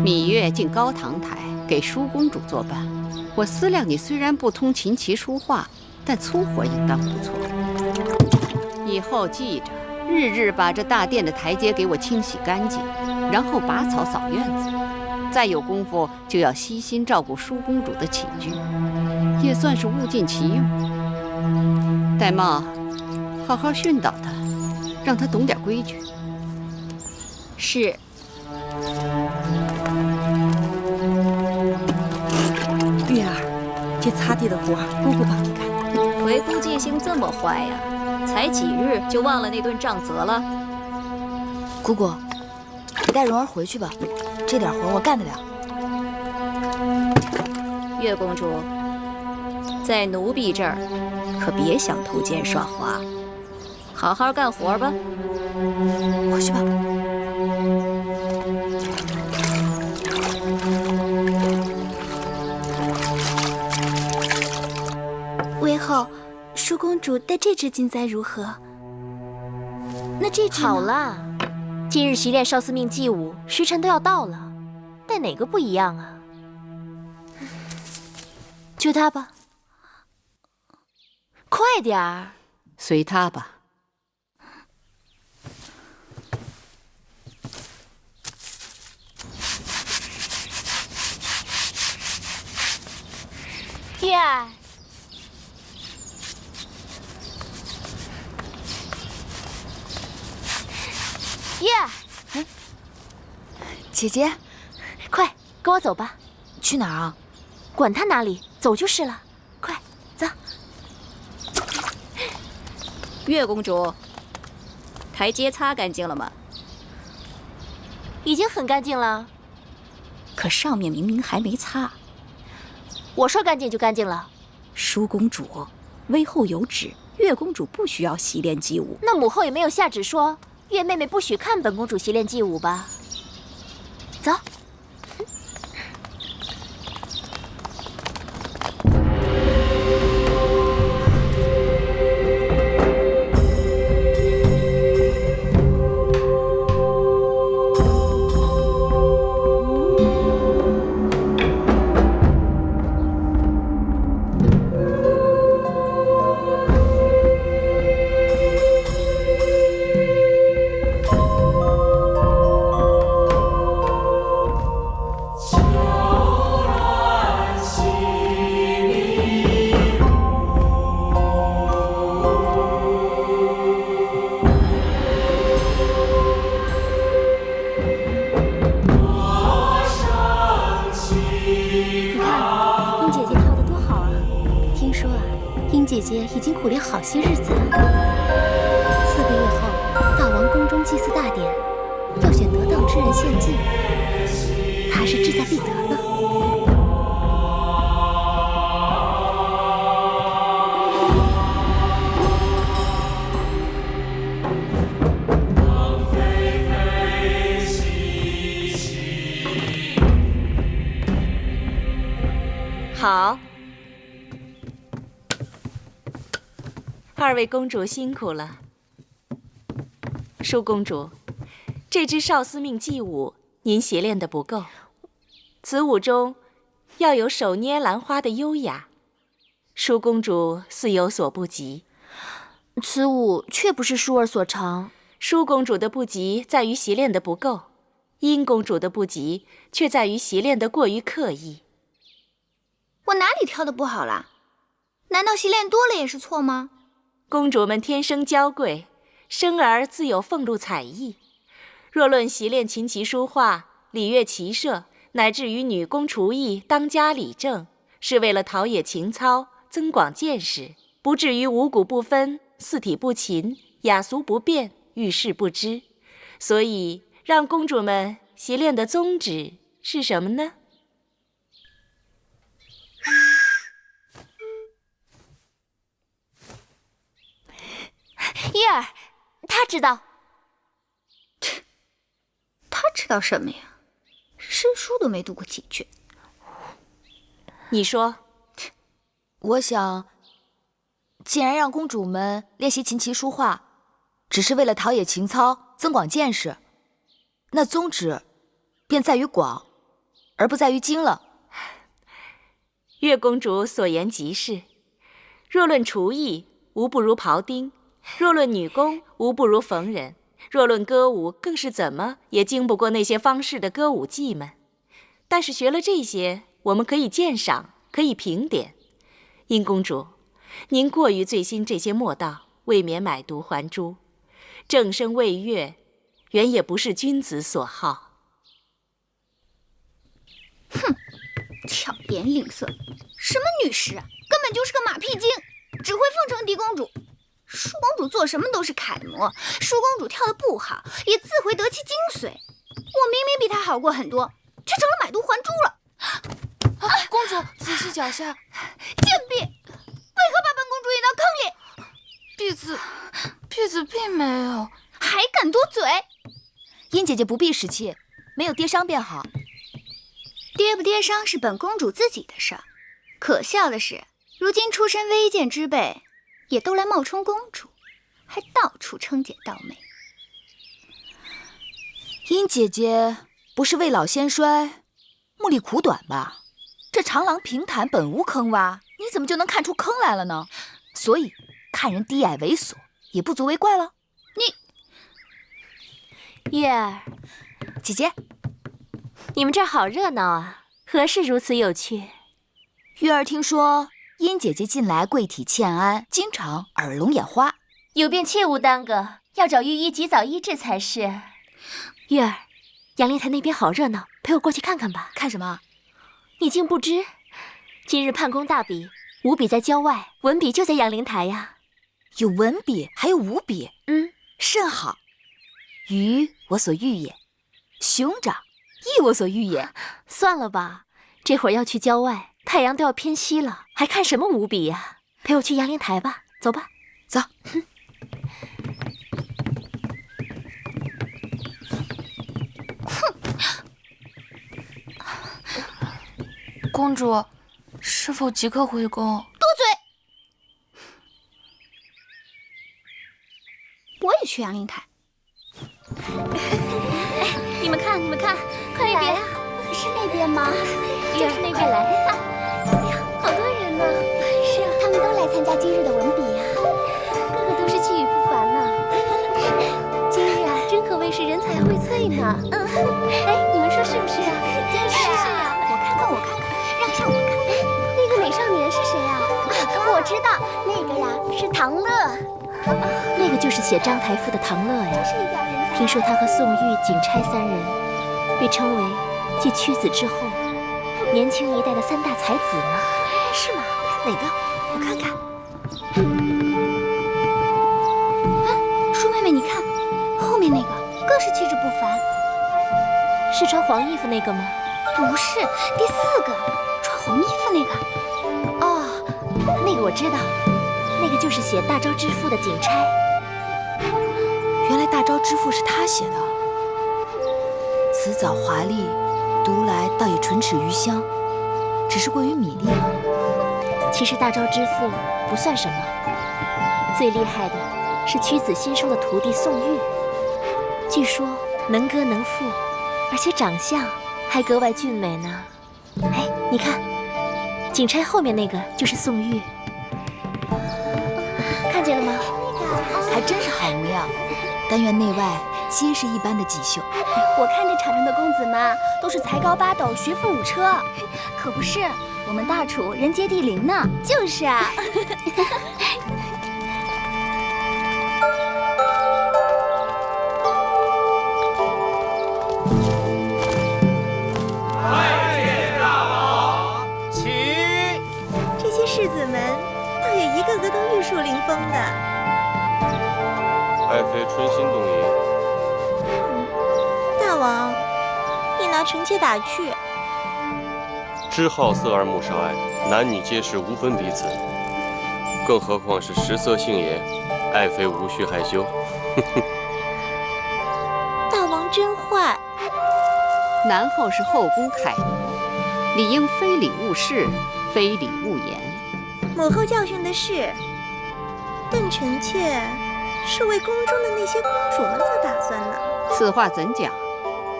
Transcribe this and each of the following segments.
芈月进高堂台给舒公主作伴，我思量你虽然不通琴棋书画，但粗活应当不错。以后记着，日日把这大殿的台阶给我清洗干净，然后拔草扫院子。再有功夫就要悉心照顾舒公主的起居，也算是物尽其用。戴瑁，好好训导她，让她懂点规矩。是。月儿，这擦地的活姑姑帮你干。回姑记性这么坏呀？才几日就忘了那顿杖责了？姑姑，你带蓉儿回去吧，这点活我干得了。月公主，在奴婢这儿可别想偷奸耍滑，好好干活吧。回去吧。魏后，舒公主戴这只金簪如何？那这只呢？好啦，今日习练少司命祭舞，时辰都要到了，戴哪个不一样啊？就它吧，快点儿。随她吧。月儿。月儿，姐姐，快跟我走吧。去哪儿啊？管他哪里，走就是了。快走。月公主，台阶擦干净了吗？已经很干净了，可上面明明还没擦。我说干净就干净了。舒公主，微后有旨，月公主不需要习练祭舞。那母后也没有下旨说月妹妹不许看本公主习练祭舞吧？走。姐姐已经苦练好些日子了。4个月后，大王宫中祭祀大典，要选得当之人献祭，他是志在必得呢。好。2位公主辛苦了。舒公主，这支少司命祭舞您习练得不够，此舞中要有手捏兰花的优雅，舒公主似有所不及。此舞却不是舒儿所长。舒公主的不及在于习练得不够，殷公主的不及却在于习练得过于刻意。我哪里跳得不好啦？难道习练多了也是错吗？公主们天生娇贵，生而自有俸禄彩艺。若论习练琴棋书画、礼乐骑射，乃至于女工厨艺、当家理政，是为了陶冶情操、增广见识，不至于五谷不分、四体不勤、雅俗不变、遇事不知。所以，让公主们习练的宗旨是什么呢？叶儿，他知道。他知道什么呀？诗书都没读过几句。你说。我想，既然让公主们练习琴棋书画，只是为了陶冶情操、增广见识，那宗旨便在于广，而不在于今了。月公主所言极是。若论厨艺，无不如庖丁；若论女工，无不如缝人；若论歌舞，更是怎么也经不过那些方士的歌舞伎们。但是学了这些，我们可以鉴赏，可以评点。殷公主，您过于醉心这些墨道，未免买椟还珠。正声魏乐，原也不是君子所好。哼，巧言令色，什么女士啊，根本就是个马屁精，只会奉承狄公主。舒公主做什么都是楷模，舒公主跳得不好，也自会得其精髓。我明明比她好过很多，却成了买椟还珠了。公主，仔细脚下。贱婢，为何把本公主引到坑里？婢子并没有。还敢多嘴！殷姐姐不必使气，没有跌伤便好。跌不跌伤是本公主自己的事儿。可笑的是，如今出身微贱之辈，也都来冒充公主，还到处称姐道妹。殷姐姐不是未老先衰，目力苦短吧？这长廊平坦本无坑洼，你怎么就能看出坑来了呢？所以看人低矮猥琐，也不足为怪了。月儿，姐姐，你们这儿好热闹啊，何事如此有趣？月儿听说殷姐姐近来贵体欠安，经常耳聋眼花，有病切勿耽搁，要找御医及早医治才是。月儿，杨凌台那边好热闹，陪我过去看看吧。看什么？你竟不知，今日判公大比，武比在郊外，文比就在杨凌台呀。有文比，还有武比，甚好。鱼我所欲也，熊掌亦我所欲也。算了吧，这会儿要去郊外，太阳都要偏西了，还看什么武比呀？陪我去杨凌台吧，走吧。走。公主，是否即刻回宫？多嘴！我也去杨凌台。你们看，快那边，是那边吗？就是那边来。好多人呢。是啊，他们都来参加今日的文比啊，个个都是气宇不凡呢。今日啊，真可谓是人才荟萃呢。哎，你们说是不是啊？真是啊。我看看，让一下我看看。那个美少年是谁啊？我知道，那个呀是唐乐。那个就是写章台赋的唐乐呀。是一表人才。听说他和宋玉、景差三人被称为继屈子之后年轻一代的三大才子呢。是吗？哪个？我看看。舒妹妹，你看，后面那个更是气质不凡。是穿黄衣服那个吗？不是，第4个，穿红衣服那个。哦，那个我知道，那个就是写《大昭之赋》的景差。原来《大昭之赋》是他写的，辞藻华丽，读来倒也唇齿余香，只是过于米粒了。其实《大昭之赋》不算什么，最厉害的是屈子新收的徒弟宋玉，据说能歌能赋，而且长相还格外俊美呢。哎，你看，景差后面那个就是宋玉，看见了吗？还真是好模样，但愿内外皆是一般的锦绣。我看这场上的公子们都是才高八斗，学富五车，可不是，我们大楚人杰地灵呢。就是啊。世子们倒也一个个都玉树临风的。爱妃春心动淫。大王，你拿臣妾打趣。知好色而慕少爱，男女皆是无分彼此。更何况是食色性也，爱妃无需害羞。大王真坏。男后是后宫楷模，理应非礼勿视，非礼勿言。母后教训的是，但臣妾是为宫中的那些公主们做打算呢。此话怎讲？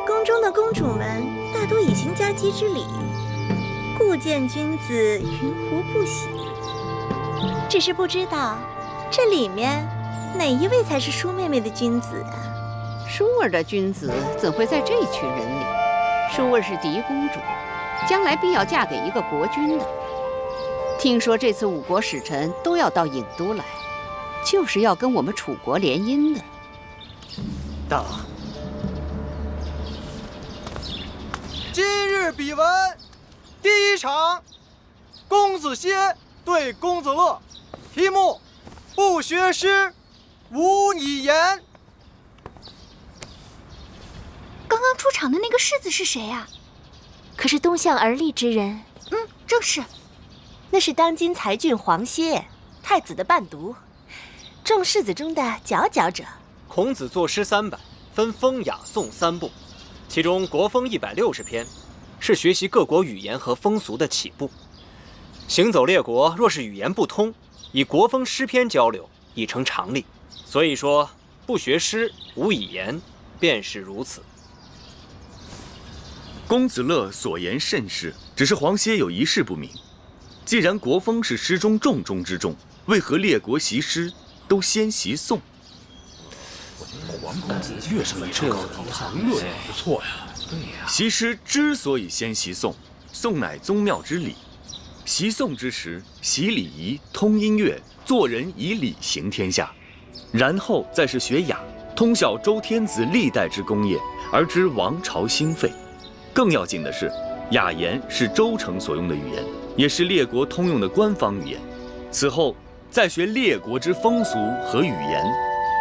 宫中的公主们大都已行夹击之礼，故见君子云胡不喜。只是不知道这里面哪一位才是舒妹妹的君子啊？舒儿的君子怎会在这群人里？舒儿是嫡公主，将来必要嫁给一个国君的。听说这次5国使臣都要到郢都来，就是要跟我们楚国联姻的。大王，今日比文第1场，公子歇对公子乐，题目：不学诗，无以言。刚刚出场的那个世子是谁呀？可是东向而立之人。正是。那是当今才俊黄歇，太子的伴读，众世子中的佼佼者。孔子作诗300，分风雅颂3部，其中国风160篇，是学习各国语言和风俗的起步。行走列国，若是语言不通，以国风诗篇交流已成常例。所以说，不学诗，无以言，便是如此。公子乐所言甚是，只是黄歇有一事不明。既然国风是诗中重中之重，为何列国习诗都先习颂？黄公子越是这谈论不错呀。对呀。习诗之所以先习颂，颂乃宗庙之礼。习颂之时，习礼仪，通音乐，做人以礼行天下。然后再是学雅，通晓周天子历代之功业，而知王朝兴废。更要紧的是，雅言是周成所用的语言，也是列国通用的官方语言。此后再学列国之风俗和语言，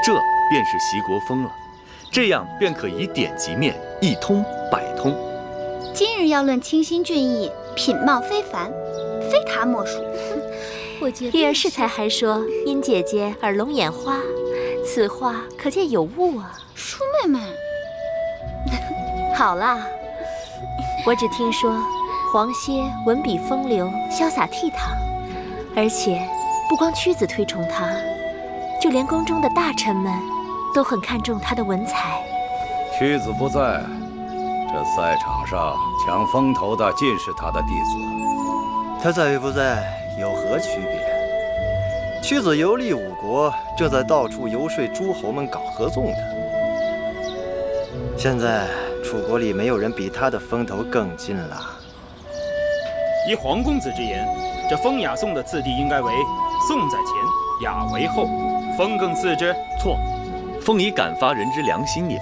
这便是习国风了。这样便可以点及面，一通百通。今日要论清新俊逸，品貌非凡，非他莫属。我觉得月儿适才还说殷姐姐耳聋眼花，此话可见有误啊。舒妹妹，好啦，我只听说黄歇文笔风流，潇洒倜傥，而且不光屈子推崇他，就连宫中的大臣们都很看重他的文采。屈子不在，这赛场上抢风头的尽是他的弟子。他在与不在有何区别？屈子游历5国，正在到处游说诸侯们搞合纵的。现在楚国里没有人比他的风头更劲了。依黄公子之言，这风雅颂的次第应该为颂在前，雅为后，风更次之。错，风以感发人之良心也。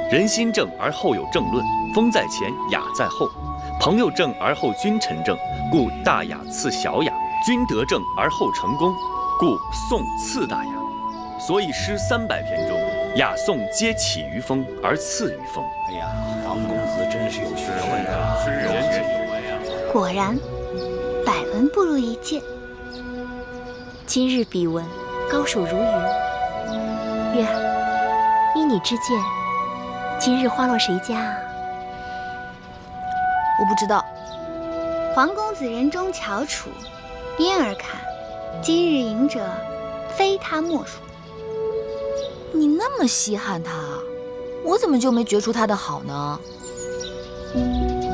人心正而后有正论，风在前，雅在后。朋友正而后君臣正，故大雅次小雅；君德正而后成功，故颂次大雅。所以诗300篇中，雅颂皆起于风而次于风。哎呀，黄公子真是有学问啊！是有学问呀。果然，百闻不如一见。今日比文，高手如云。月儿，依你之见，今日花落谁家啊？我不知道。黄公子人中翘楚，因而看，今日赢者，非他莫属。你那么稀罕他，我怎么就没觉出他的好呢？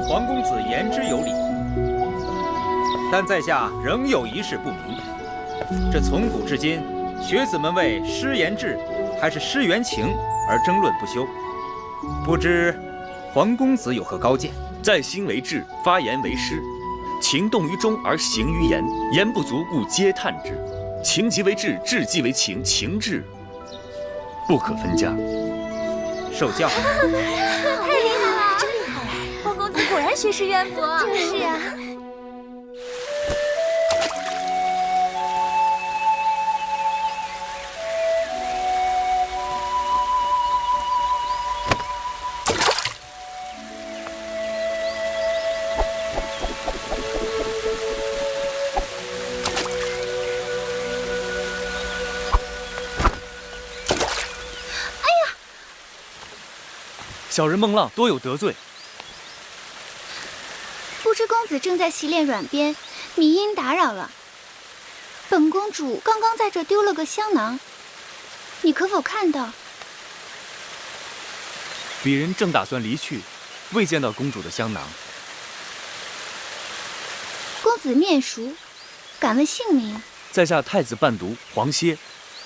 黄公子言之有理，但在下仍有一事不明。这从古至今，学子们为诗言志还是诗言情而争论不休，不知黄公子有何高见？在心为志，发言为诗。情动于中而行于言，言不足故嗟叹之。情即为志，志即为情，情志不可分家。受教。太厉害了，真厉害！黄公子果然学识渊博。就是啊。小人孟浪多有得罪，不知公子正在习练软鞭，迷因打扰了。本公主刚刚在这丢了个香囊，你可否看到？鄙人正打算离去，未见到公主的香囊。公子面熟，敢问姓名？在下太子伴读黄歇。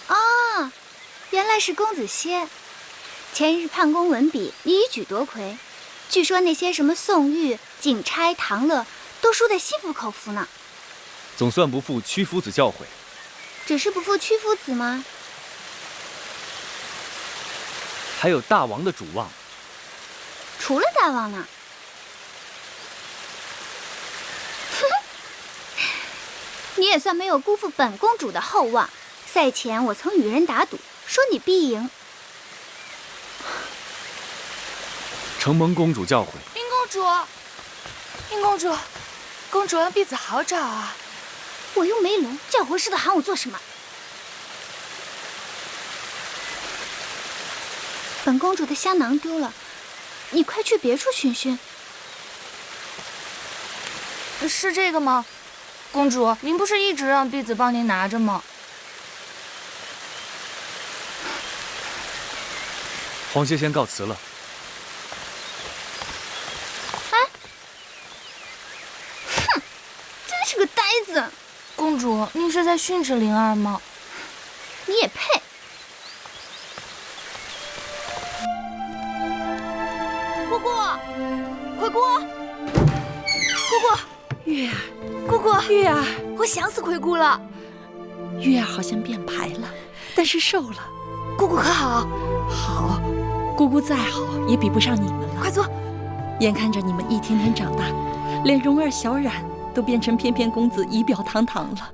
啊，原来是公子歇。前日判公文笔，你一举夺魁。据说那些什么宋玉、景钗、唐乐，都输得心服口服呢。总算不负屈夫子教诲。只是不负屈夫子吗？还有大王的主望。除了大王呢？你也算没有辜负本公主的厚望。赛前我曾与人打赌，说你必赢。承蒙公主教诲。殷公主，殷公主，公主让婢子好找啊！我又没聋，叫活似的喊我做什么？本公主的香囊丢了，你快去别处寻寻。是这个吗？公主，您不是一直让婢子帮您拿着吗？黄歇先告辞了。哎，哼，真是个呆子！公主，您是在训斥灵儿吗？你也配！姑姑，回姑，姑姑，月儿，姑姑，月儿，我想死魁姑了。月儿好像变白了，但是瘦了。姑姑可好？好，姑姑再好也比不上你们了。快坐。眼看着你们一天天长大，连蓉儿、小冉都变成翩翩公子，仪表堂堂了。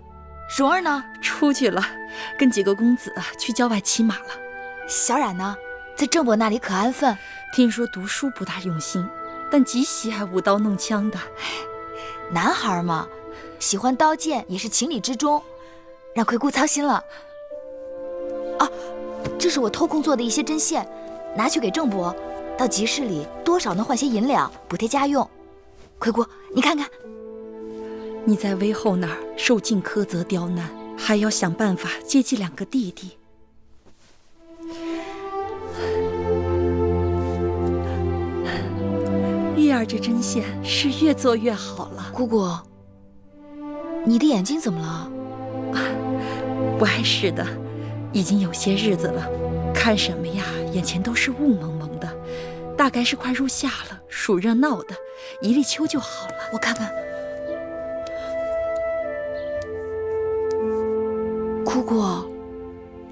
蓉儿呢？出去了，跟几个公子去郊外骑马了。小冉呢？在郑伯那里可安分。听说读书不大用心，但极喜爱舞刀弄枪的。男孩嘛，喜欢刀剑也是情理之中，让魁姑操心了。啊，这是我偷空做的一些针线，拿去给郑伯，到集市里多少能换些银两，补贴家用。魁姑，你看看。你在威后那儿受尽苛责刁难，还要想办法接济2个弟弟。月儿这针线是越做越好了。姑姑，你的眼睛怎么了？不碍事的，已经有些日子了，看什么呀，眼前都是雾蒙蒙的，大概是快入夏了，暑热闹的，一立秋就好了。我看看。姑姑，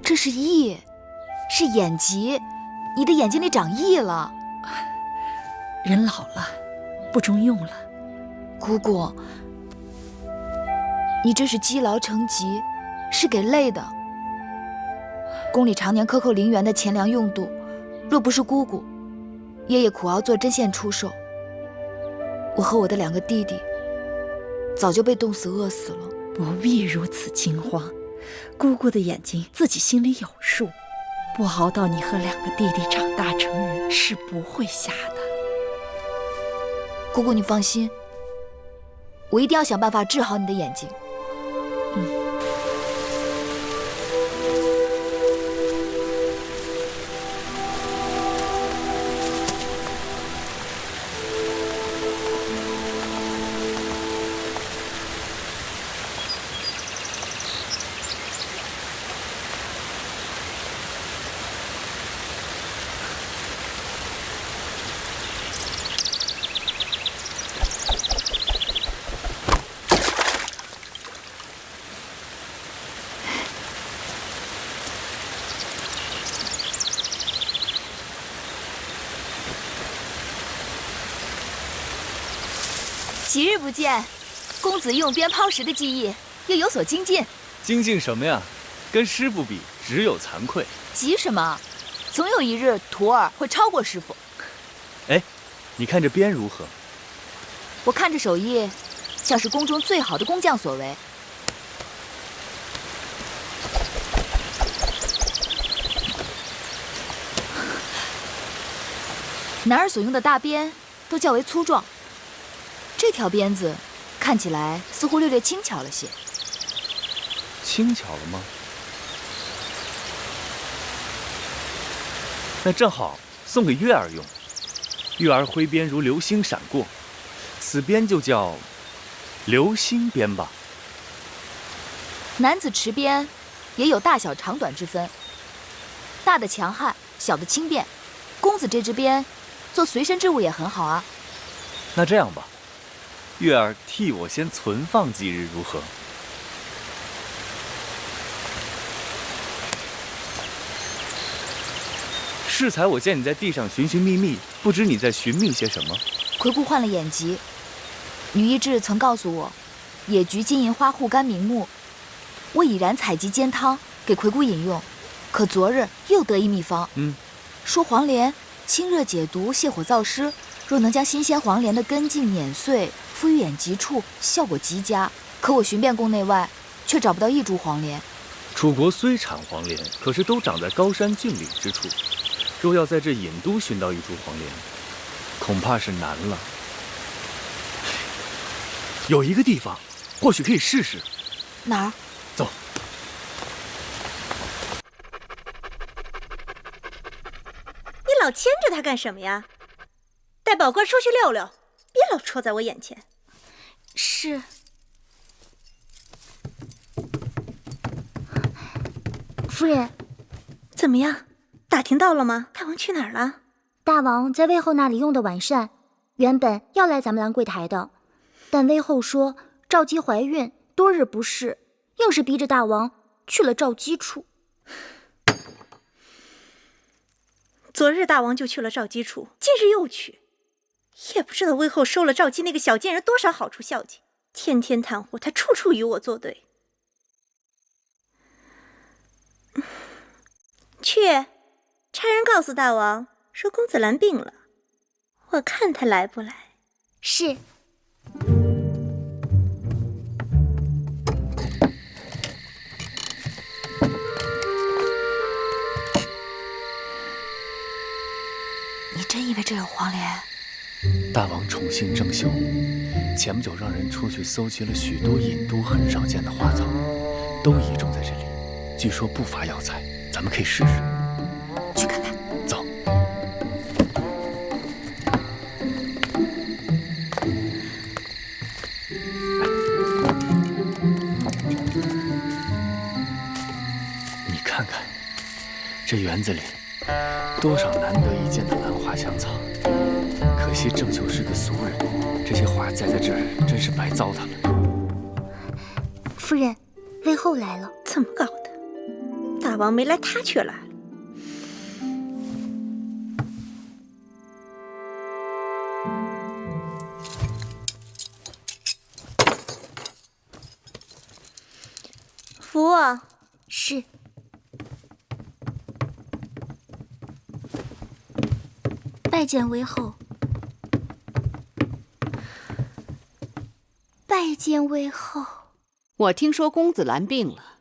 这是翳，是眼疾，你的眼睛里长翳了。人老了，不中用了。姑姑，你这是积劳成疾，是给累的。宫里常年克扣陵园的钱粮用度，若不是姑姑，爷爷苦熬做针线出售，我和我的2个弟弟早就被冻死饿死了。不必如此惊慌，姑姑的眼睛自己心里有数，不熬到你和2个弟弟长大成人，是不会瞎的。姑姑，你放心，我一定要想办法治好你的眼睛。几日不见，公子用鞭抛石的技艺又有所精进。精进什么呀？跟师傅比，只有惭愧。急什么？总有一日徒儿会超过师傅。哎，你看这鞭如何？我看这手艺，像是宫中最好的工匠所为。男儿所用的大鞭都较为粗壮，这条鞭子看起来似乎略略轻巧了些。轻巧了吗？那正好送给月儿用。月儿挥鞭如流星闪过，此鞭就叫流星鞭吧。男子持鞭也有大小长短之分，大的强悍，小的轻便。公子这支鞭做随身之物也很好啊。那这样吧，月儿替我先存放几日，如何？适才我见你在地上寻寻觅觅，不知你在寻觅些什么？魁姑患了眼疾，女医治曾告诉我，野菊金银花护肝明目。我已然采集煎汤给魁姑饮用，可昨日又得一秘方，说黄连清热解毒、泻火燥湿，若能将新鲜黄连的根茎碾碎，敷于眼疾处，效果极佳。可我寻遍宫内外，却找不到一株黄连。楚国虽产黄连，可是都长在高山峻岭之处。若要在这隐都寻到一株黄连，恐怕是难了。有一个地方，或许可以试试。哪儿？走。你老牵着他干什么呀？带宝官出去溜溜，别老戳在我眼前。是。夫人，怎么样？打听到了吗？大王去哪儿了？大王在魏后那里用的晚膳，原本要来咱们兰柜台的，但魏后说赵姬怀孕，多日不适，硬是逼着大王去了赵姬处。昨日大王就去了赵姬处，今日又去，也不知道魏后收了赵姬那个小贱人多少好处孝敬，天天袒护他，处处与我作对。去，差人告诉大王说公子兰病了，我看他来不来。是。你真以为这有黄连？大王宠信正秀，前不久让人出去搜集了许多隐都很少见的花草，都移种在这里，据说不乏药材，咱们可以试试。去看看。走。你看看，这园子里多少难得一见的兰花香草，可惜郑秀是个俗人，这些花栽在这儿真是白糟蹋了。夫人，魏后来了。怎么搞的？大王没来，他却来了。扶我。是。拜见魏后。拜见魏后。我听说公子兰病了，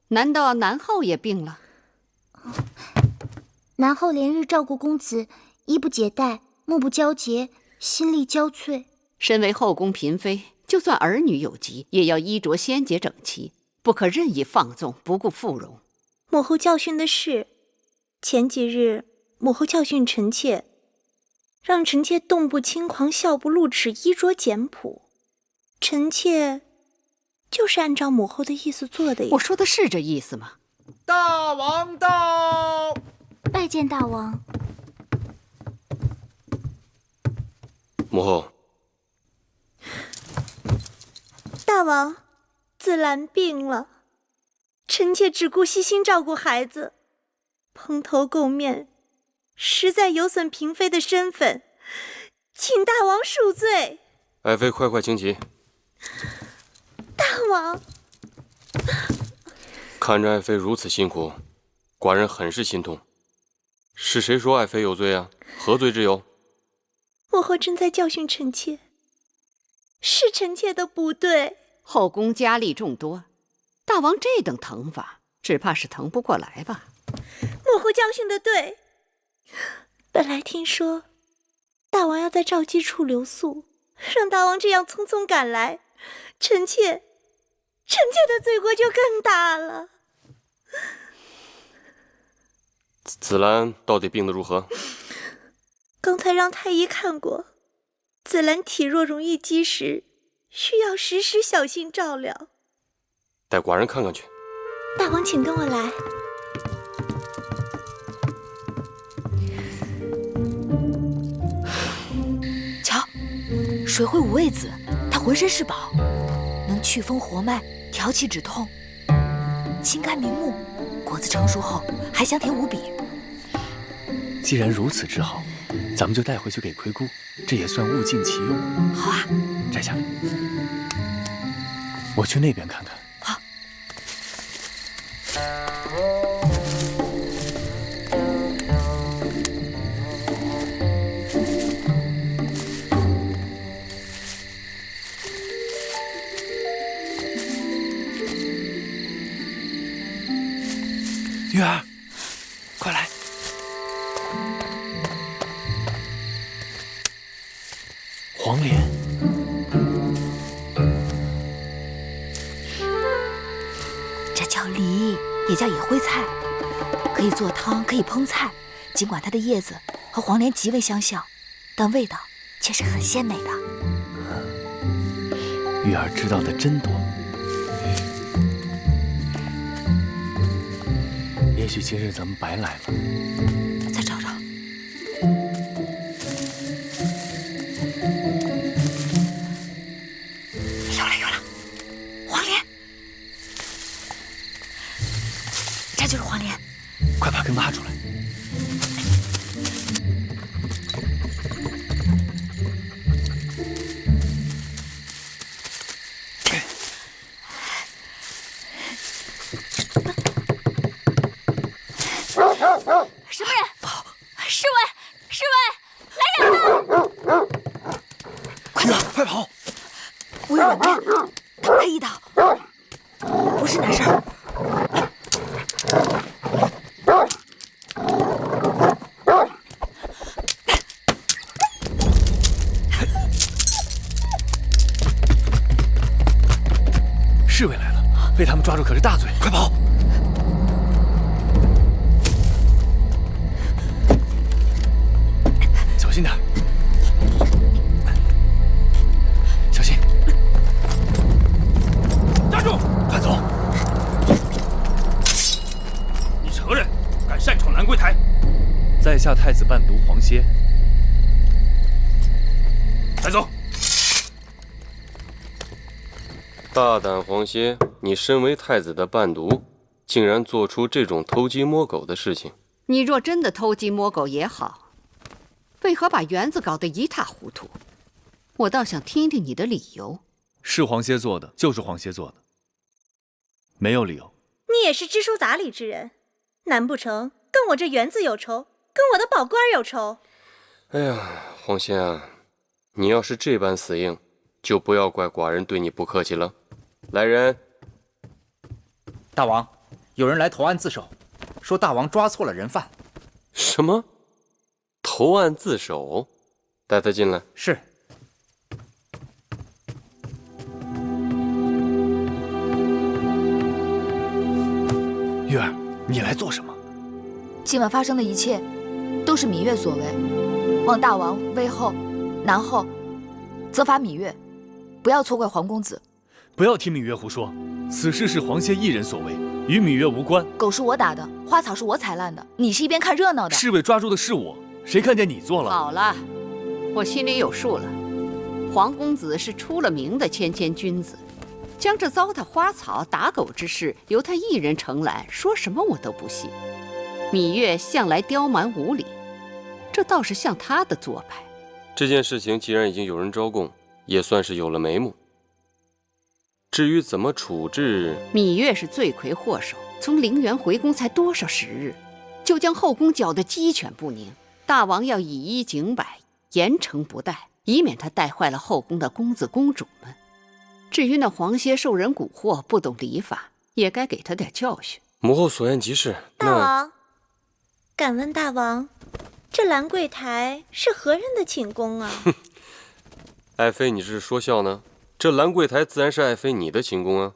难道南后也病了？南后连日照顾公子，衣不解带，目不交结，心力交瘁。身为后宫嫔妃，就算儿女有疾，也要衣着鲜洁整齐，不可任意放纵，不顾妇容。母后教训的是，前几日母后教训臣妾，让臣妾动不轻狂，笑不露齿，衣着简朴。臣妾就是按照母后的意思做的。我说的是这意思吗？大王到！拜见大王。母后。大王，子兰病了，臣妾只顾悉心照顾孩子，蓬头垢面，实在有损嫔妃的身份，请大王恕罪。爱妃快快请起。大王，看着爱妃如此辛苦，寡人很是心痛。是谁说爱妃有罪啊？何罪之有？母后正在教训臣妾，是臣妾的不对。后宫佳丽众多，大王这等疼法，只怕是疼不过来吧？母后教训的对。本来听说大王要在赵姬处留宿，让大王这样匆匆赶来，臣妾的罪过就更大了。子兰到底病得如何？刚才让太医看过，紫兰体弱容易积食，需要时时小心照料。带寡人看看去。大王，请跟我来。瞧，水会五味子，它浑身是宝，能祛风活脉，调气止痛，清肝明目。果子成熟后还香甜无比。既然如此之好，咱们就带回去给魁姑，这也算物尽其用。好啊，摘下来。我去那边看看。好。玉儿，快来！黄连，这叫梨，也叫野灰菜，可以做汤，可以烹菜。尽管它的叶子和黄连极为相像，但味道却是很鲜美的。玉儿知道的真多。也许今日咱们白来了。再找找。有了有了，黄连，这就是黄连。快把根挖出来。什么人？侍卫！侍卫！来人呐！快走，快跑！我有软鞭，打他一刀，不是难事儿。侍卫来了，被他们抓住可是大罪，快跑！小心点，小心！站住！快走！你是何人？敢擅闯兰桂台？在下太子伴读黄歇。带走！大胆黄歇，你身为太子的伴读，竟然做出这种偷鸡摸狗的事情。你若真的偷鸡摸狗也好，为何把园子搞得一塌糊涂？我倒想听听你的理由。是黄歇做的，就是黄歇做的，没有理由。你也是知书达理之人，难不成跟我这园子有仇，跟我的宝官有仇？哎呀，黄歇啊，你要是这般死硬，就不要怪寡人对你不客气了。来人！大王，有人来投案自首，说大王抓错了人犯。什么？投案自首？带他进来。是。玉儿，你来做什么？今晚发生的一切，都是芈月所为。望大王威后、南后，责罚芈月，不要错怪黄公子。不要听芈月胡说，此事是黄歇一人所为，与芈月无关。狗是我打的，花草是我采烂的，你是一边看热闹的。侍卫抓住的是我，谁看见你做了？好了，我心里有数了。黄公子是出了名的谦谦君子，将这糟蹋花草、打狗之事由他一人承揽，说什么我都不信。芈月向来刁蛮无礼，这倒是像他的做派。这件事情既然已经有人招供，也算是有了眉目。至于怎么处置，芈月是罪魁祸首，从陵园回宫才多少时日，就将后宫搅得鸡犬不宁。大王要以一警百，严惩不贷，以免他带坏了后宫的公子公主们。至于那黄歇受人蛊惑，不懂礼法，也该给他点教训。母后所言极是。大王，敢问大王，这兰桂台是何人的寝宫啊？爱妃，你是说笑呢？这兰桂台自然是爱妃你的寝宫啊。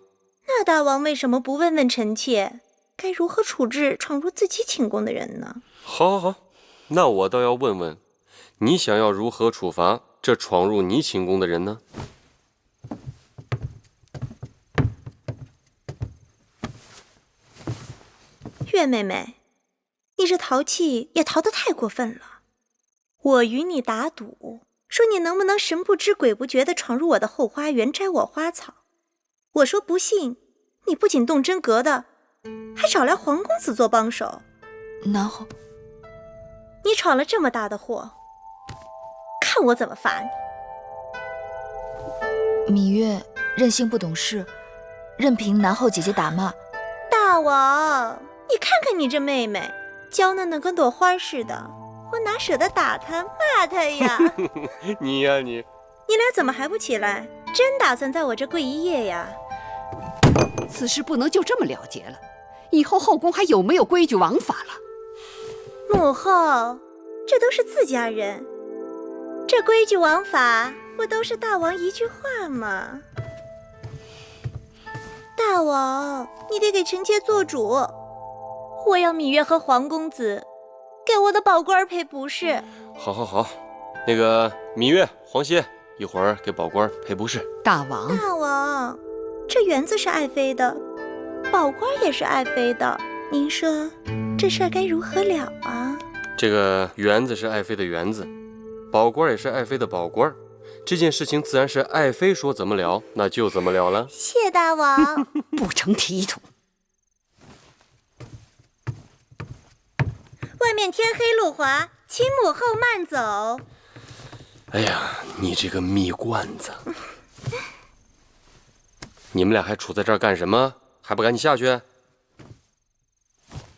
那大王为什么不问问臣妾，该如何处置闯入自己寝宫的人呢？好，那我倒要问问，你想要如何处罚这闯入你寝宫的人呢？月妹妹，你这淘气也淘得太过分了。我与你打赌，说你能不能神不知鬼不觉地闯入我的后花园摘我花草。我说不信，你不仅动真格的，还找来黄公子做帮手。然后你闯了这么大的祸，看我怎么罚你！芈月任性不懂事，任凭南后姐姐打骂。大王，你看看你这妹妹，娇嫩的跟朵花似的，我哪舍得打她骂她呀？你呀你！你俩怎么还不起来？真打算在我这跪一夜呀？此事不能就这么了结了，以后后宫还有没有规矩王法了？母后，这都是自家人，这规矩王法不都是大王一句话吗？大王，你得给臣妾做主，我要芈月和黄公子给我的宝官赔不是。好好好，那个芈月、黄歇，一会儿给宝官赔不是。大王，大王，这园子是爱妃的，宝官也是爱妃的，您说这事儿该如何了啊？这个园子是爱妃的园子，宝官也是爱妃的宝官，这件事情自然是爱妃说怎么了，那就怎么了了。谢大王。不成体统。外面天黑路滑，请母后慢走。哎呀，你这个蜜罐子！你们俩还杵在这儿干什么？还不赶紧下去？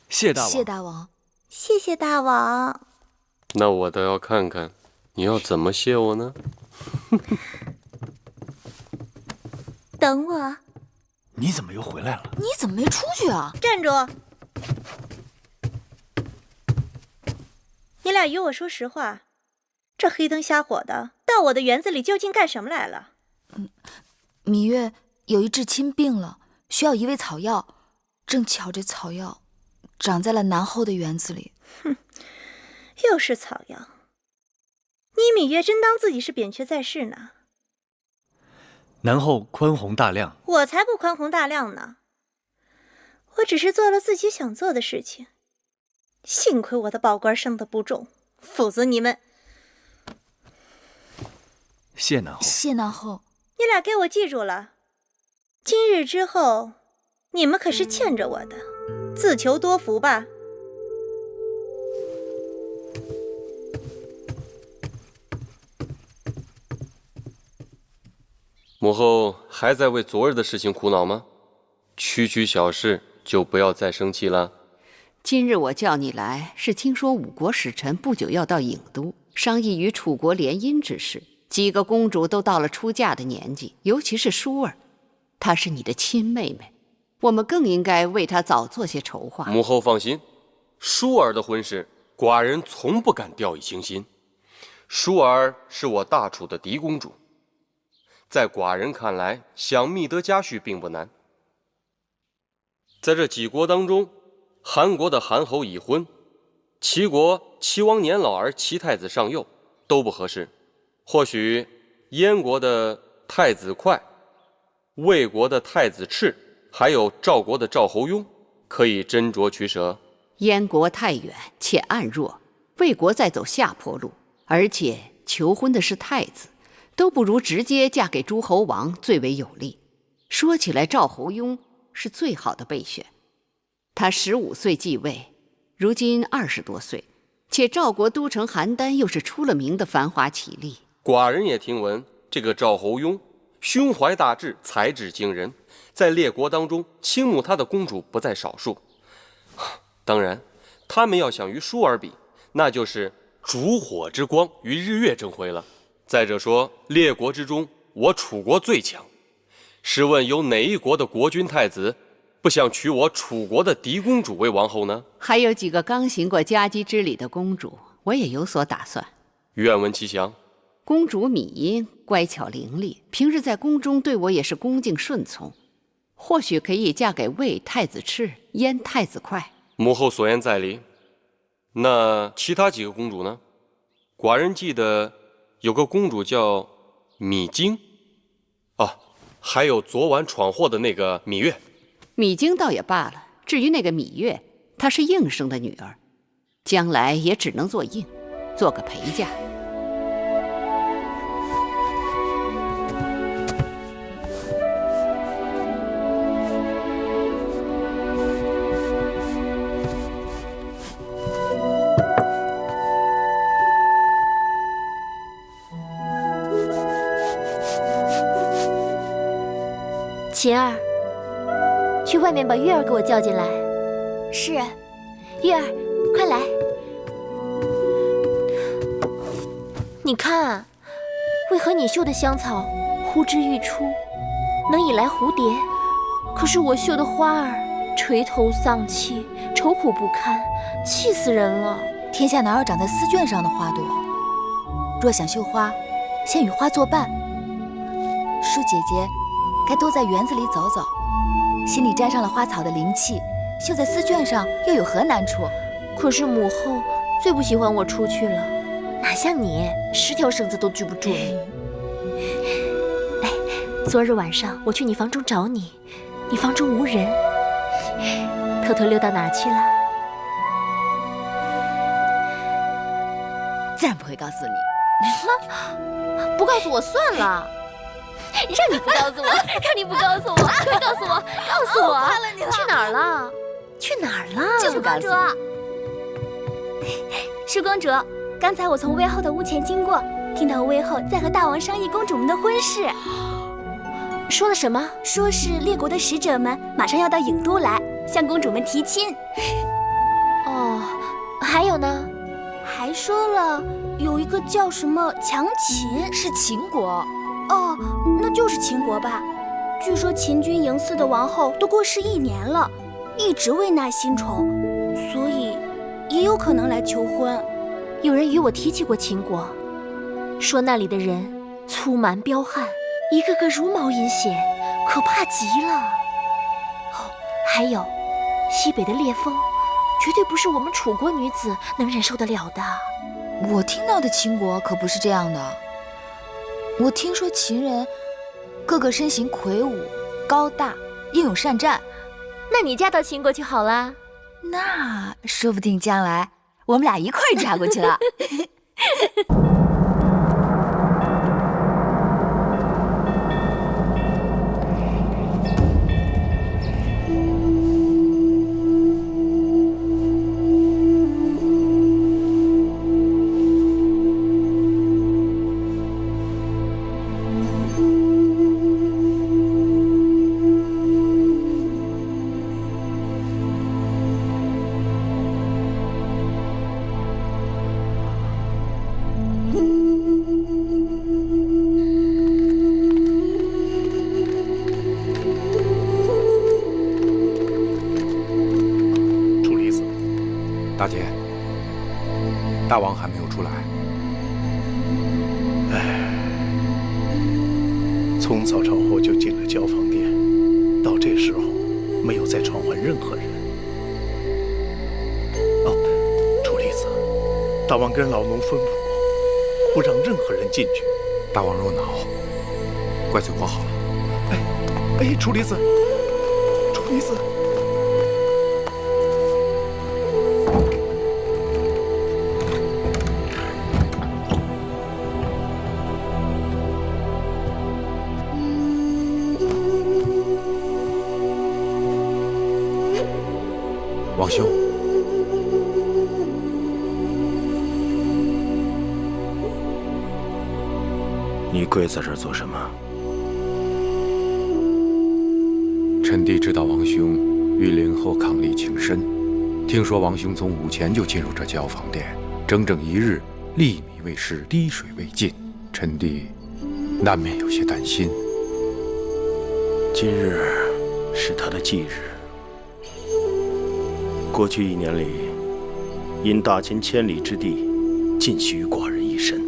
谢大王。谢大王。谢谢大王。那我倒要看看，你要怎么谢我呢？等我。你怎么又回来了？你怎么没出去啊？站住！你俩与我说实话，这黑灯瞎火的到我的园子里究竟干什么来了？芈月有一至亲病了，需要一味草药，正巧这草药长在了南后的园子里。哼，又是草药！你芈月真当自己是扁鹊在世呢？南后宽宏大量，我才不宽宏大量呢！我只是做了自己想做的事情。幸亏我的宝官生得不重，否则你们……谢南后。谢南后。你俩给我记住了，今日之后，你们可是欠着我的，自求多福吧。母后还在为昨日的事情苦恼吗？区区小事就不要再生气了。今日我叫你来，是听说五国使臣不久要到郢都，商议与楚国联姻之事。几个公主都到了出嫁的年纪，尤其是舒儿，她是你的亲妹妹，我们更应该为她早做些筹划。母后放心，舒儿的婚事，寡人从不敢掉以轻心。舒儿是我大楚的嫡公主，在寡人看来，想觅得佳婿并不难。在这几国当中，韩国的韩侯已婚，齐国齐王年老而齐太子尚幼，都不合适。或许燕国的太子哙、魏国的太子赤，还有赵国的赵侯雍，可以斟酌取舍。燕国太远且暗弱，魏国在走下坡路，而且求婚的是太子，都不如直接嫁给诸侯王最为有利。说起来，赵侯雍是最好的备选。他15岁继位，如今20多岁，且赵国都城邯郸又是出了名的繁华绮丽。寡人也听闻，这个赵侯雍胸怀大志，才智惊人，在列国当中倾慕他的公主不在少数。当然，他们要想与舒儿比，那就是烛火之光与日月争辉了。再者说，列国之中，我楚国最强。试问有哪一国的国君太子不想娶我楚国的嫡公主为王后呢？还有几个刚行过家姬之礼的公主，我也有所打算。愿闻其详。公主芈音乖巧伶俐，平日在宫中对我也是恭敬顺从，或许可以嫁给魏太子赤、燕太子哙。母后所言在理。那其他几个公主呢？寡人记得有个公主叫米晶，啊，还有昨晚闯祸的那个芈月。米晶倒也罢了，至于那个芈月，她是应生的女儿，将来也只能做应，做个陪嫁。琴儿，去外面把月儿给我叫进来。是，月儿，快来。你看，为何你绣的香草呼之欲出，能引来蝴蝶？可是我绣的花儿垂头丧气，愁苦不堪，气死人了。天下哪有长在丝绢上的花朵？若想绣花，先与花作伴。舒姐姐该多在园子里走走，心里沾上了花草的灵气，绣在丝绢上又有何难处？可是母后最不喜欢我出去了，哪像你10条绳子都拘不住你。哎，昨日晚上我去你房中找你，你房中无人，偷偷溜到哪儿去了？自然不会告诉你。不告诉我算了。让你不告诉我，让你不告诉我，快告诉我，告诉我，快了你了！去哪儿了？去哪儿了？就是公主。舒公主，刚才我从魏后的屋前经过，听到魏后在和大王商议公主们的婚事。说了什么？说是列国的使者们马上要到郢都来，向公主们提亲。哦，还有呢？还说了有一个叫什么强秦，是秦国。哦，那就是秦国吧。据说秦军营祀的王后都过世1年了，一直未纳新宠，所以也有可能来求婚。有人与我提起过秦国，说那里的人粗蛮彪悍，一个个茹毛饮血，可怕极了。哦，还有西北的烈风，绝对不是我们楚国女子能忍受得了的。我听到的秦国可不是这样的。我听说秦人个个身形魁梧高大，英勇善战。那你嫁到秦国去好了。那说不定将来我们俩一块儿嫁过去了。大姐，大王还没有出来。从早朝后就进了交房殿，到这时候没有再传唤任何人。哦，楚离子，大王跟老奴吩咐我，不让任何人进去。大王若恼，怪罪我好了。哎，楚离子，楚离子。王兄，你跪在这儿做什么？臣弟知道王兄遇灵后伉俪情深，听说王兄从午前就进入这交房殿，整整1日，粒米未食，滴水未进，臣弟难免有些担心。今日是他的忌日。过去1年里，因大秦千里之地尽系于寡人一身，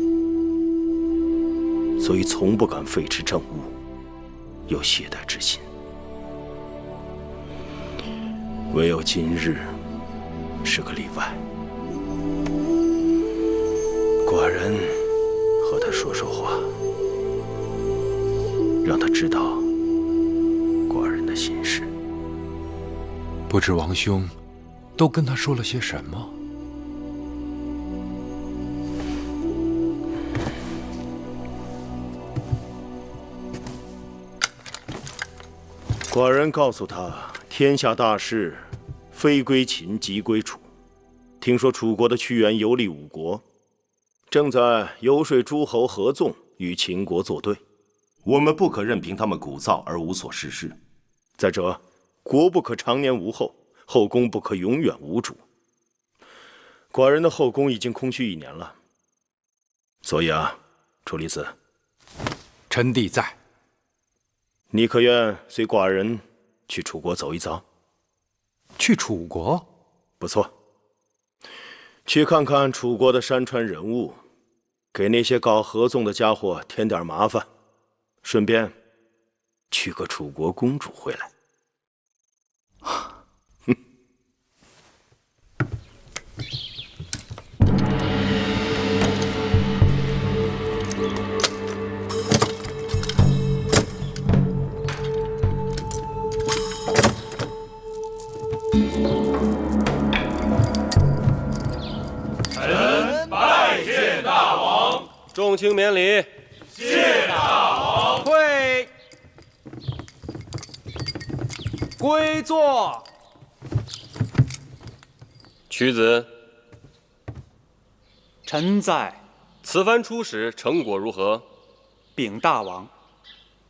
所以从不敢废弛政务，有懈怠之心。唯有今日是个例外。寡寡人和他说说话，让他知道寡人的心事。不知王兄都跟他说了些什么？寡人告诉他，天下大事，非归秦即归楚。听说楚国的屈原游历五国，正在游说诸侯合纵，与秦国作对。我们不可任凭他们鼓噪而无所事事。再者，国不可常年无后，后宫不可永远无主。寡人的后宫已经空虚1年了，所以楚离子，臣弟在。你可愿随寡人去楚国走一遭？去楚国？不错，去看看楚国的山川人物，给那些搞合纵的家伙添点麻烦，顺便娶个楚国公主回来。臣拜见大王。众卿免礼。谢大王。会，归坐。屈子，臣在。此番出使成果如何？禀大王，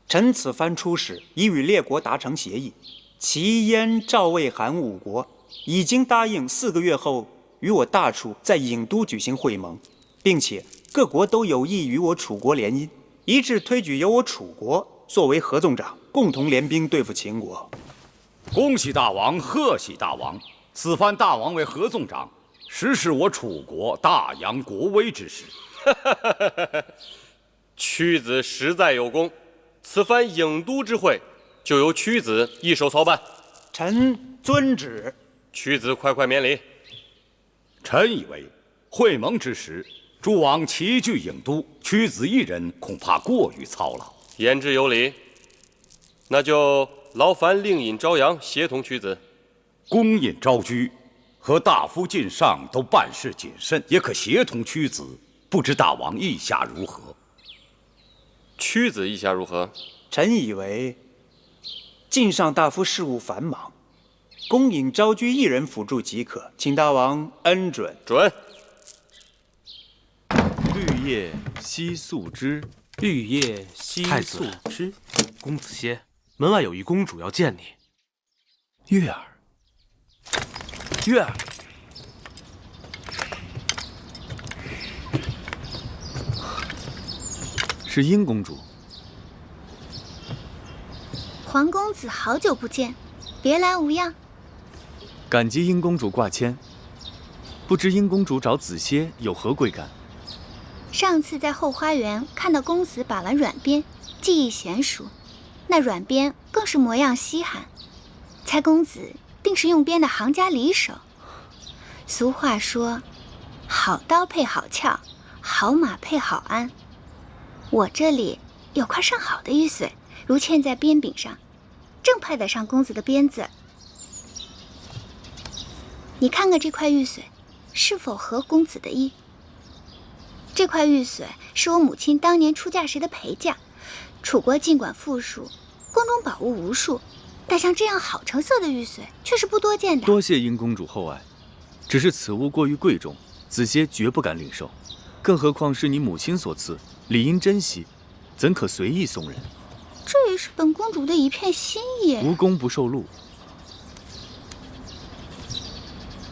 臣此番出使已与列国达成协议，齐、燕、赵、魏、韩5国已经答应4个月后与我大楚在郢都举行会盟，并且各国都有意与我楚国联姻，一致推举由我楚国作为合纵长，共同联兵对付秦国。恭喜大王，贺喜大王！此番大王为合纵长，实是我楚国大扬国威之时。屈子实在有功，此番郢都之会就由屈子一手操办。臣遵旨。屈子快快免礼。臣以为会盟之时，诸王齐聚郢都，屈子一人恐怕过于操劳。言之有理，那就劳烦令尹朝阳协同屈子。公尹昭居和大夫晋上都办事谨慎，也可协同屈子。不知大王意下如何？屈子意下如何？臣以为晋上大夫事务繁忙，公尹昭居一人辅助即可，请大王恩准。准。绿叶惜素枝，绿叶惜素枝。公子歇，门外有一公主要见你。月儿，月儿。是殷公主。皇公子好久不见，别来无恙。感激殷公主挂牵，不知殷公主找子歇有何贵干？上次在后花园看到公子把玩软鞭，技艺娴熟，那软鞭更是模样稀罕，猜公子定是用鞭的行家里手。俗话说，好刀配好鞘，好马配好鞍。我这里有块上好的玉髓，如嵌在鞭柄上，正配得上公子的鞭子。你看看这块玉髓，是否合公子的意？这块玉髓是我母亲当年出嫁时的陪嫁。楚国尽管富庶，宫中宝物无数，但像这样好成色的玉髓却是不多见的。多谢殷公主厚爱，只是此物过于贵重，子歇绝不敢领受。更何况是你母亲所赐，理应珍惜，怎可随意送人？这也是本公主的一片心意。无功不受禄。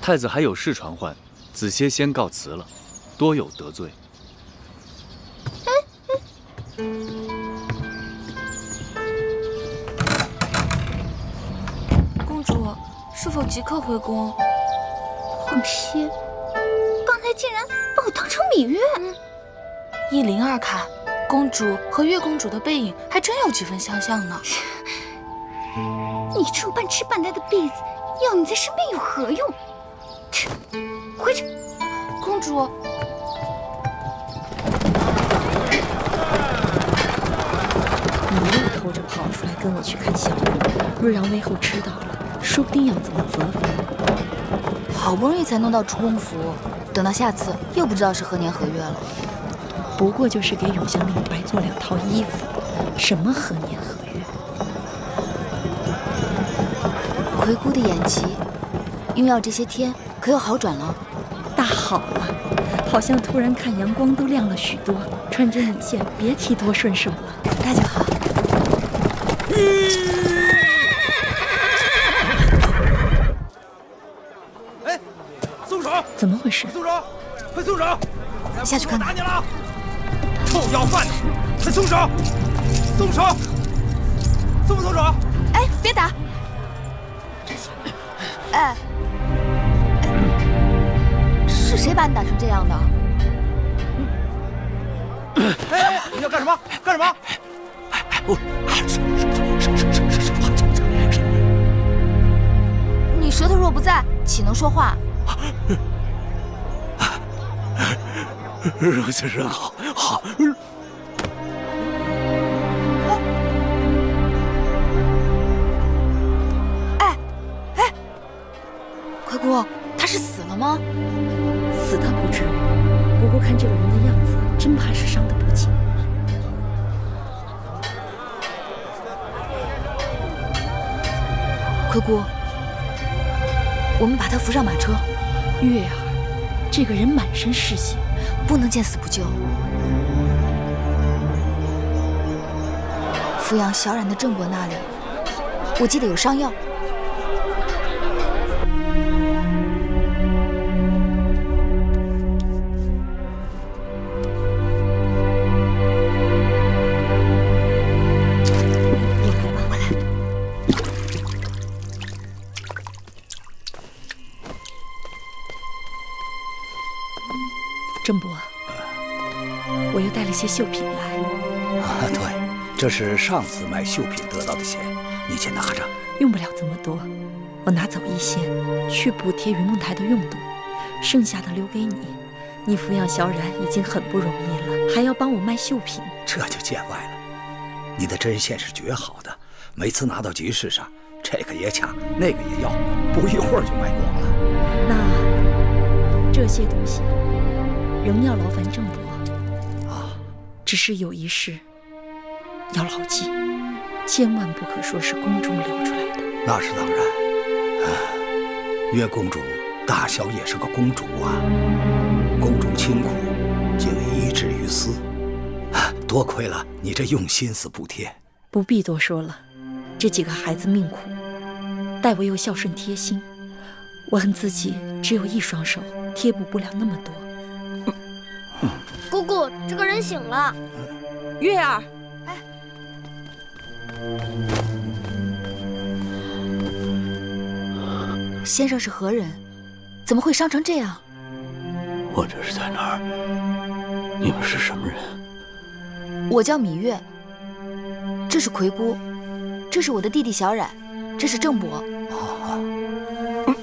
太子还有事传唤，子歇先告辞了，多有得罪。公主是否即刻回宫？皇歇，刚才竟然把我当成芈月。一灵儿看，公主和月公主的背影还真有几分相像呢。你这半吃半呆的婢子，要你在身边有何用？回去。公主，跑出来跟我去看小雨，若让魏后知道了，说不定要怎么责罚。好不容易才弄到出宫符，等到下次又不知道是何年何月了。不过就是给永香令白做2套衣服，什么何年何月？魁姑的眼疾，用药这些天可有好转了？大好了，好像突然看阳光都亮了许多，穿针引线，别提多顺手了。那就好。哎，松手！怎么回事？松手！快松手！下去看看。打你了！臭要饭的，快松手！松手！松不松手？哎，别打！哎，是谁把你打成这样的？哎，你要干什么？干什么？你舌头若不在，岂能说话？如此真好，好。魁姑，他是死了吗？死倒不至于，不过看这个人的样子，真怕是伤得不轻。魁姑，我们把他扶上马车。月儿，这个人满身是血，不能见死不救。抚养小冉的郑伯那里，我记得有伤药。郑伯，我又带了些绣品来。对，这是上次卖绣品得到的钱，你先拿着。用不了这么多，我拿走一些，去补贴云梦台的用度，剩下的留给你。你抚养小冉已经很不容易了，还要帮我卖绣品，这就见外了。你的针线是绝好的，每次拿到集市上，这个也抢，那个也要，不一会儿就卖光了。那这些东西仍要劳烦郑伯啊，只是有一事要牢记，千万不可说是宫中流出来的。那是当然。月公主大小也是个公主啊，宫中清苦，竟遗之于私，多亏了你这用心思补贴。不必多说了，这几个孩子命苦，待我又孝顺贴心，我恨自己只有一双手，贴补不了那么多。姑姑，这个人醒了。月儿，哎，先生是何人？怎么会伤成这样？我这是在哪儿？你们是什么人？我叫芈月，这是魁姑，这是我的弟弟小冉，这是郑伯。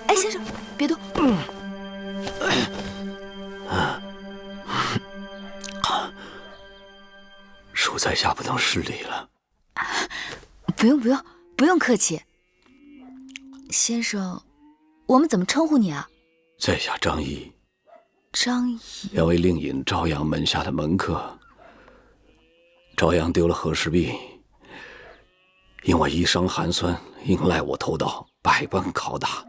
哎，先生，别动。恕在下不能失礼了。不用客气。先生，我们怎么称呼你啊？在下张毅。张毅，两位令尹朝阳门下的门客。朝阳丢了和氏璧，因我医伤寒酸，应赖我偷盗，百般拷打。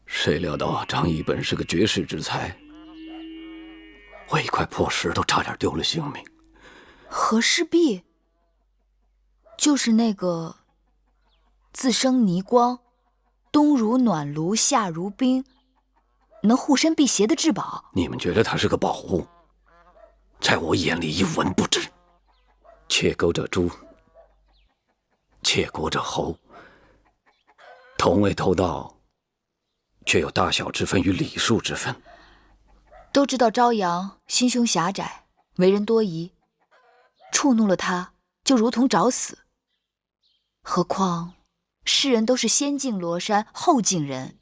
谁料到张毅本是个绝世之才，我一块破石头差点丢了性命。和氏璧，就是那个自生泥光，冬如暖炉，夏如冰，能护身辟邪的至宝。你们觉得它是个宝物，在我眼里一文不值。窃钩者诛，窃国者侯。同为偷盗，却有大小之分与礼数之分。都知道朝阳心胸狭窄，为人多疑，触怒了他就如同找死。何况世人都是先敬罗衫后敬人。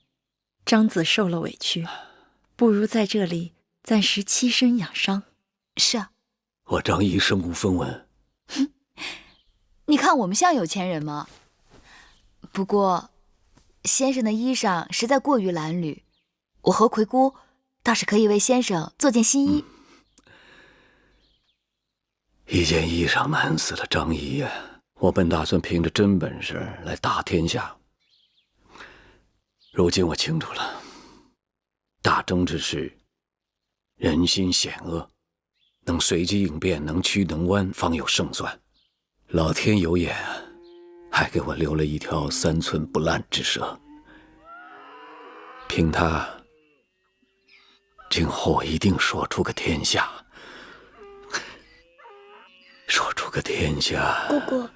张子受了委屈，不如在这里暂时栖身养伤。是啊，我张毅身无分文，看我们像有钱人吗？不过，先生的衣裳实在过于褴褛，我和葵姑倒是可以为先生做件新衣。一件衣裳难死了张仪呀！我本打算凭着真本事来打天下，如今我清楚了，大争之时，人心险恶，能随机应变，能屈能弯，方有胜算。老天有眼，还给我留了一条3寸不烂之舌。凭他，今后我一定说出个天下，说出个天下。姑姑，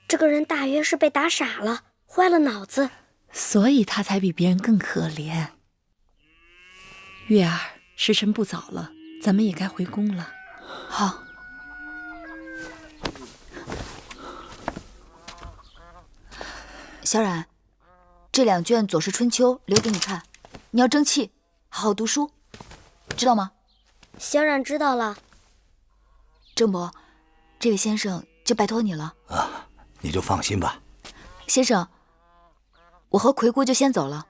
这个人大约是被打傻了，坏了脑子，所以他才比别人更可怜。月儿，时辰不早了，咱们也该回宫了。好。小冉，这2卷《左氏春秋》留给你看，你要争气，好好读书，知道吗？小冉知道了。郑伯，这位先生就拜托你了。啊，你就放心吧。先生，我和葵姑就先走了。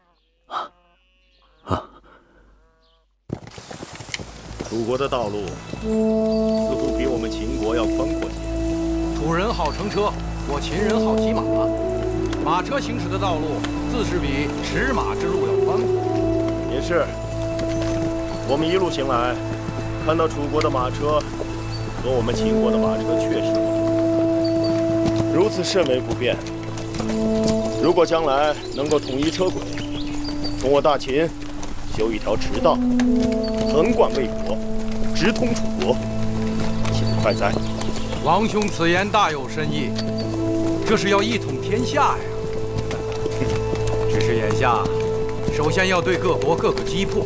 楚国的道路似乎比我们秦国要宽阔些。楚人好乘车，我秦人好骑马。马车行驶的道路自是比驰马之路要宽阔。也是，我们一路行来，看到楚国的马车和我们秦国的马车确实如此甚为不便。如果将来能够统一车轨，从我大秦修一条驰道，横贯魏国，直通楚国，岂不快哉？王兄此言大有深意，这是要一统天下呀。只是眼下，首先要对各国各个击破。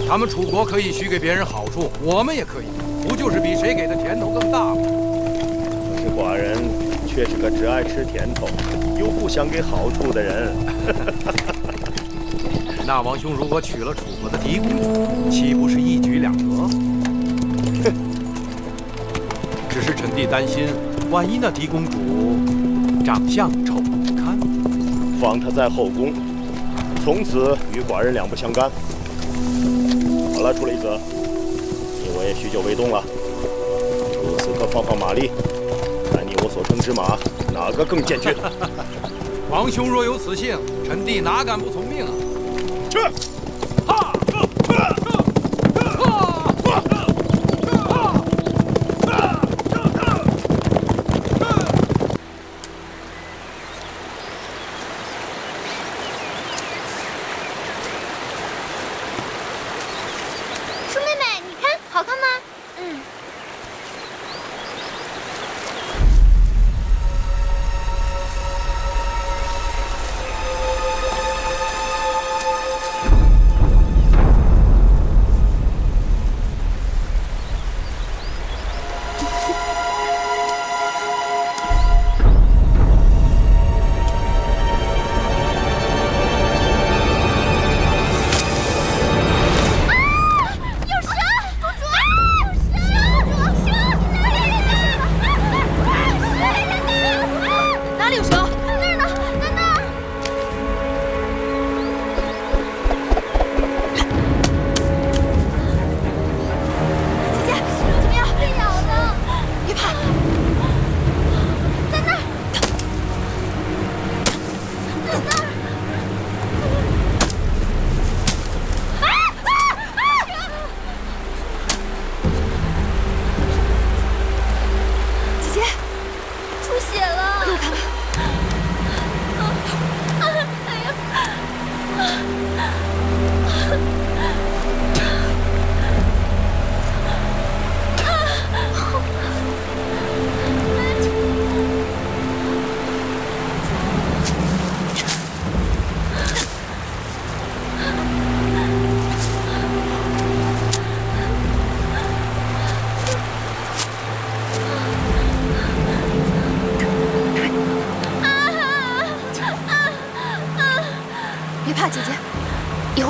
他们楚国可以许给别人好处，我们也可以，不就是比谁给的甜头更大吗？可是寡人却是个只爱吃甜头，又不想给好处的人。那王兄如果娶了楚国的嫡公主，岂不是一举两得？只是臣弟担心，万一那嫡公主长相丑不堪，放她在后宫，从此与寡人两不相干。好了，楚离子，你我也许久未动了，此刻放放马力，看你我所乘之马哪个更健俊。王兄若有此幸，臣弟哪敢不从命啊！去！舒妹妹，你看好看吗？嗯。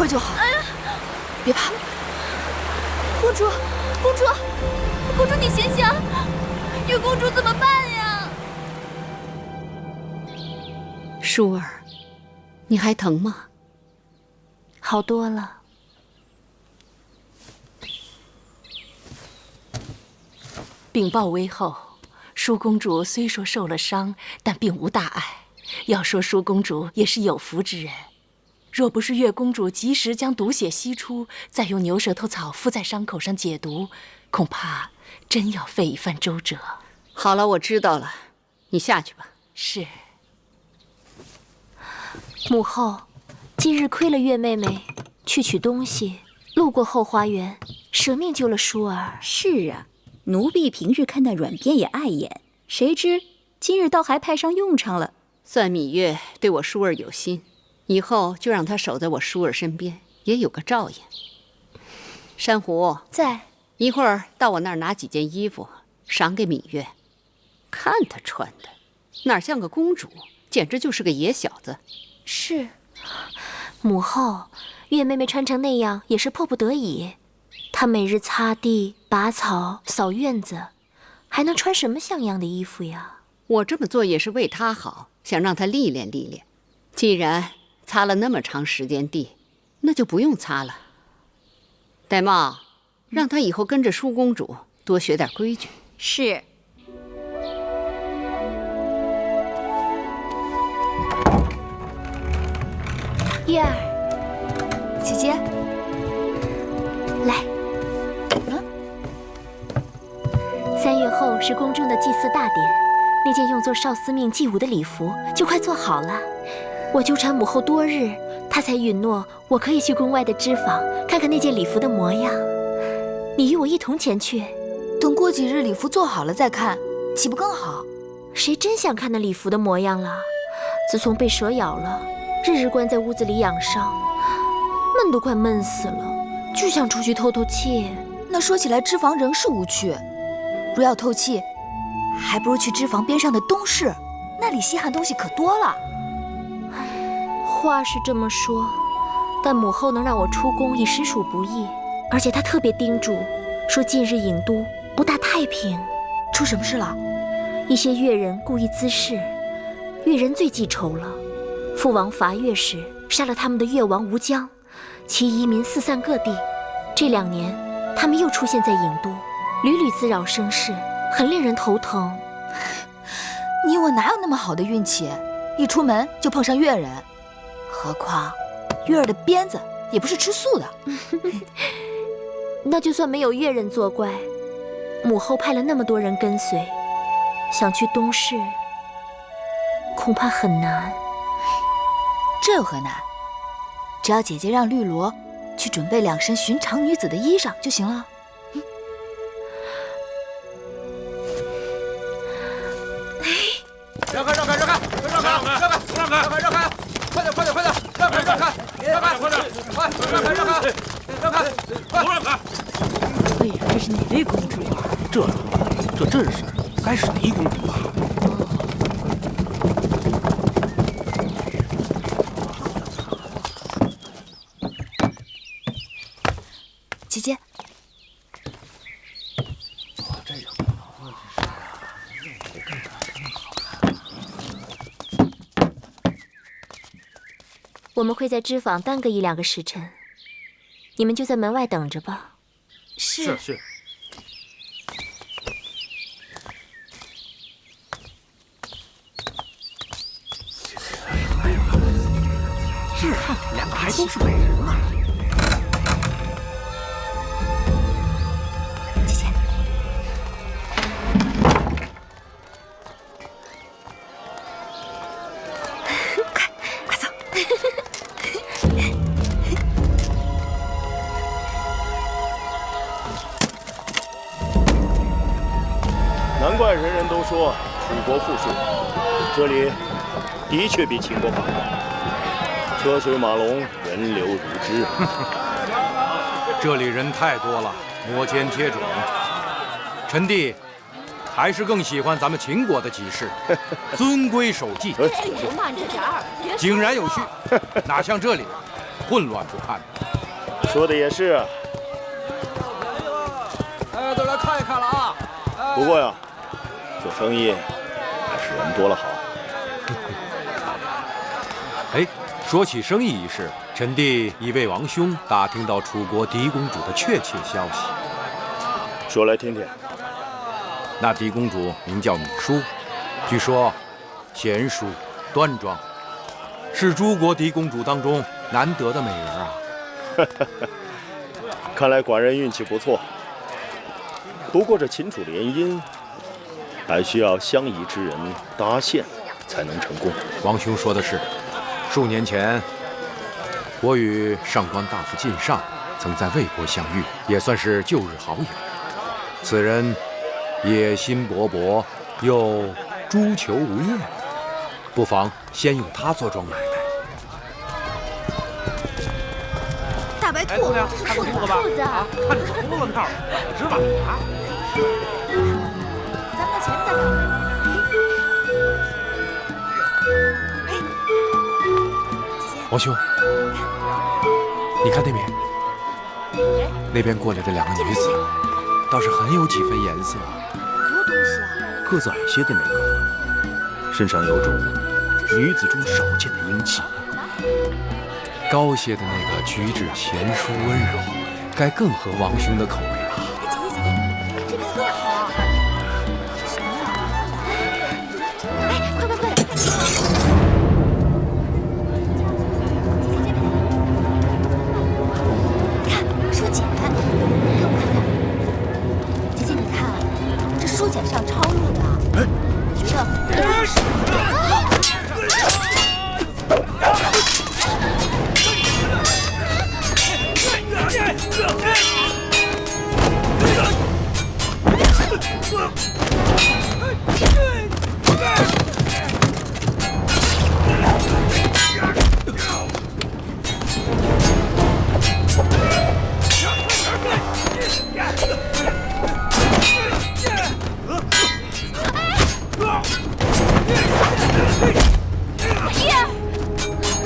就好，别怕。公主，公主，公主，你醒醒！月公主怎么办呀？舒儿，你还疼吗？好多了。禀报微后，舒公主虽说受了伤，但并无大碍。要说舒公主也是有福之人，若不是月公主及时将毒血吸出，再用牛舌头草敷在伤口上解毒，恐怕真要费一番周折。好了，我知道了，你下去吧。是。母后，今日亏了月妹妹去取东西，路过后花园，舍命救了舒儿。是啊，奴婢平日看那软鞭也碍眼，谁知今日倒还派上用场了。算芈月对我舒儿有心，以后就让她守在我舒儿身边，也有个照应。珊瑚在，一会儿到我那儿拿几件衣服赏给芈月，看她穿的，哪像个公主，简直就是个野小子。是，母后，月妹妹穿成那样也是迫不得已。她每日擦地、拔草、扫院子，还能穿什么像样的衣服呀？我这么做也是为她好，想让她历练历练。既然擦了那么长时间地，那就不用擦了。玳瑁，让她以后跟着舒公主多学点规矩。是。月儿，姐姐，来。3月后是宫中的祭祀大典，那件用作少司命祭舞的礼服就快做好了。我纠缠母后多日，她才允诺我可以去宫外的织坊看看那件礼服的模样。你与我一同前去，等过几日礼服做好了再看，岂不更好？谁真想看那礼服的模样了？自从被蛇咬了，日日关在屋子里养伤，闷都快闷死了，就想出去透透气。那说起来，织坊仍是无趣。若要透气，还不如去织坊边上的东市，那里稀罕东西可多了。话是这么说，但母后能让我出宫已实属不易，而且她特别叮嘱，说近日郢都不大太平。出什么事了？一些越人故意滋事，越人最记仇了。父王伐越时杀了他们的越王吴江，其移民四散各地。这2年，他们又出现在郢都，屡屡滋扰生事，很令人头疼。你我哪有那么好的运气，一出门就碰上越人？何况月儿的鞭子也不是吃素的。那就算没有越人作怪，母后派了那么多人跟随，想去东市，恐怕很难。这有何难？只要姐姐让绿萝去准备2身寻常女子的衣裳就行了。让开！让开！让开！让开！让开！让开！让开！快点！快点！快点！让开！让开！让开！快点！快！让开！让开！让开！快！让开！哎呀，这是哪位公主啊？这阵势，该是倪公主吧？姐姐，我们会在织坊耽搁1-2个时辰，你们就在门外等着吧。是。是啊，2个还都是美人呢。姐姐，快走！难怪人人都说楚国富庶，这里的确比秦国繁华。车水马龙，人流如织。这里人太多了，摩肩接踵。臣弟还是更喜欢咱们秦国的集市，遵规守纪，慢着点儿，井然有序，哪像这里混乱不堪。说的也是。哎，都来看一看了啊！不过呀，做生意还是人多了好。哎，说起生意一事，臣弟已为王兄打听到楚国狄公主的确切消息。说来听听。那狄公主名叫芈姝，据说贤淑端庄，是诸国狄公主当中难得的美人啊。看来寡人运气不错。不过这秦楚联姻，还需要相宜之人搭线才能成功。王兄说的是，数年前我与上官大夫靳尚曾在魏国相遇，也算是旧日好友。此人野心勃勃，又诛求无厌，不妨先用他做庄买卖。大白兔，这是看兔子吧？兔子啊，看着是秃子套，是吧？啊！咱把钱再给我。王兄，你看那边，那边过来的两个女子，倒是很有几分颜色。多东西啊！个子矮些的那个，身上有种女子中少见的英气；高些的那个举止贤淑温柔，该更合王兄的口味吧？这个更好。这什么呀？哎，快！书简，给我看看。姐姐，你看，这书简上抄录的，我觉得。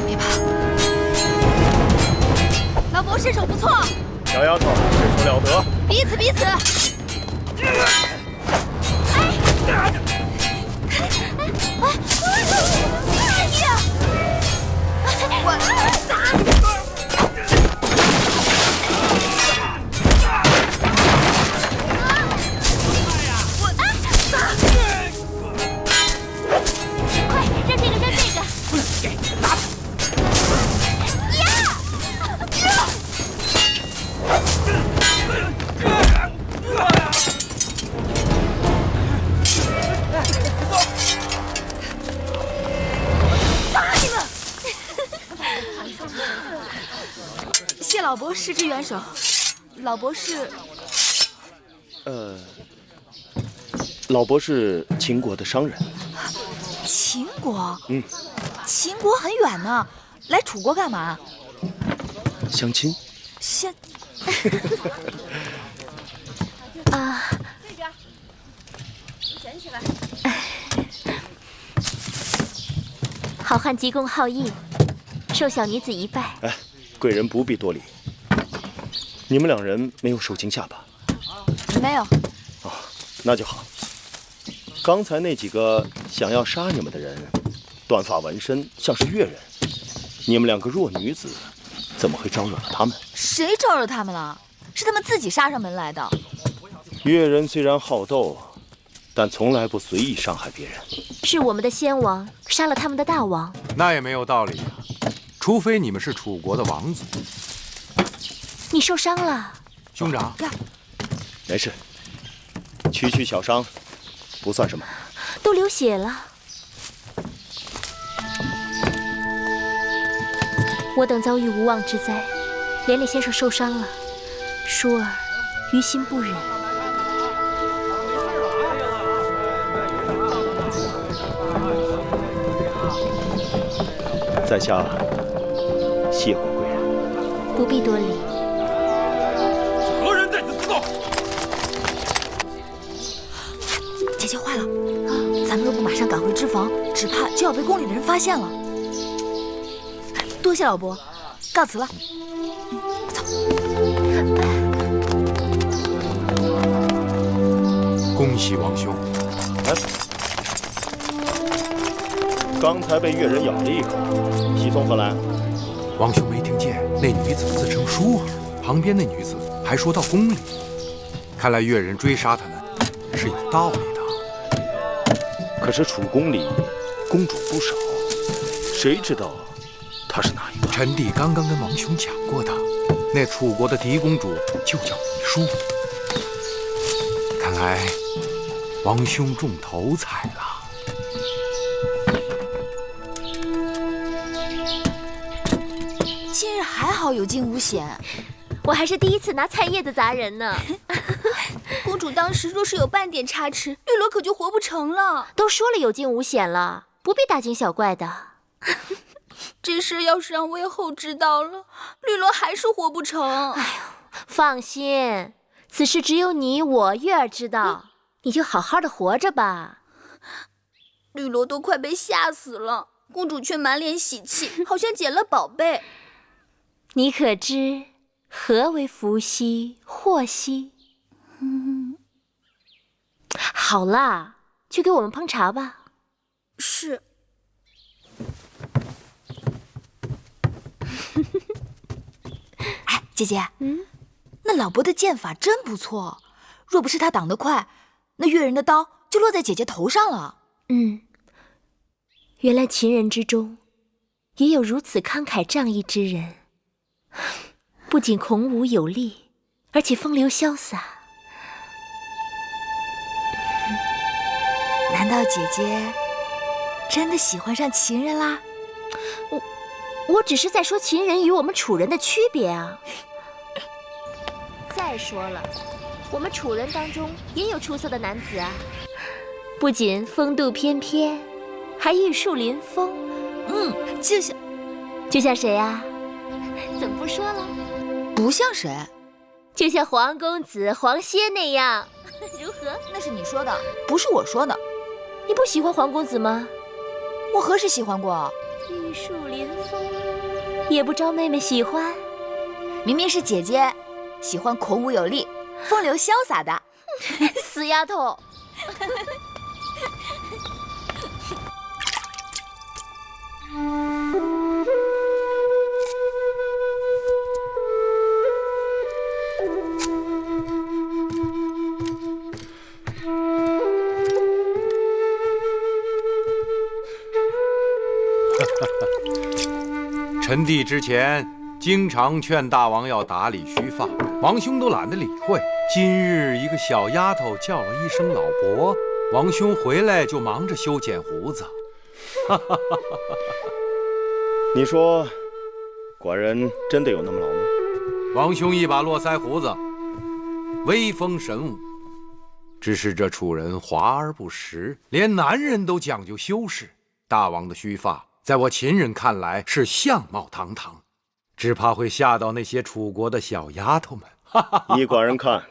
别怕，老伯身手不错。小丫头身手了得，彼此。快扔这个！谢老伯施之援手。老伯是？老伯是秦国的商人。秦国？嗯。秦国很远呢，来楚国干嘛？相亲。啊。这边，捡起来。好汉急公好义，受小女子一拜。哎，贵人不必多礼。你们两人没有受惊吓吧？没有。哦，那就好。刚才那几个想要杀你们的人，短发纹身，像是越人。你们两个弱女子，怎么会招惹了他们？谁招惹他们了？是他们自己杀上门来的。越人虽然好斗，但从来不随意伤害别人。是我们的先王杀了他们的大王。那也没有道理啊，除非你们是楚国的王子。你受伤了，兄长。没事，区小伤，不算什么。都流血了。我等遭遇无妄之灾，连累先生受伤了，姝儿于心不忍。在下谢过贵人。不必多礼。何人在此私斗？姐姐坏了，咱们若不马上赶回脂房，只怕就要被宫里的人发现了。多谢老伯，告辞了。走。恭喜王兄。刚才被越人咬了一口，喜从何来？王兄没听见那女子自称淑儿，旁边那女子还说到宫里。看来越人追杀他们是有道理的。可是楚宫里公主不少，谁知道她是哪一个？臣弟刚刚跟王兄讲过的，那楚国的嫡公主就叫宜舒。看来王兄中头彩了。今日还好有惊无险，我还是第一次拿菜叶子砸人呢。公主当时若是有半点差池，绿萝可就活不成了。都说了有惊无险了，不必大惊小怪的。这事要是让魏后知道了，绿萝还是活不成。哎呦，放心，此事只有你我月儿知道，你就好好的活着吧。绿萝都快被吓死了，公主却满脸喜气，好像捡了宝贝。你可知何为福兮祸兮？好啦，去给我们烹茶吧。是。哎，姐姐，那老伯的剑法真不错，若不是他挡得快，那越人的刀就落在姐姐头上了。原来秦人之中也有如此慷慨仗义之人，不仅孔武有力，而且风流潇洒。难道姐姐真的喜欢上秦人啦？我只是在说秦人与我们楚人的区别啊。再说了，我们楚人当中也有出色的男子啊，不仅风度翩翩，还玉树临风。就像谁啊？怎么不说了？不像谁？就像黄公子、黄歇那样，如何？那是你说的，不是我说的。你不喜欢黄公子吗？我何时喜欢过？玉树临风，也不招妹妹喜欢。明明是姐姐喜欢孔武有力、风流潇洒的。死丫头！臣弟之前经常劝大王要打理须发，王兄都懒得理会。今日一个小丫头叫了一声老伯，王兄回来就忙着修剪胡子。你说，寡人真的有那么老吗？王兄一把络腮胡子，威风神武。只是这楚人华而不实，连男人都讲究修饰。大王的须发，在我秦人看来是相貌堂堂，只怕会吓到那些楚国的小丫头们。依寡人看，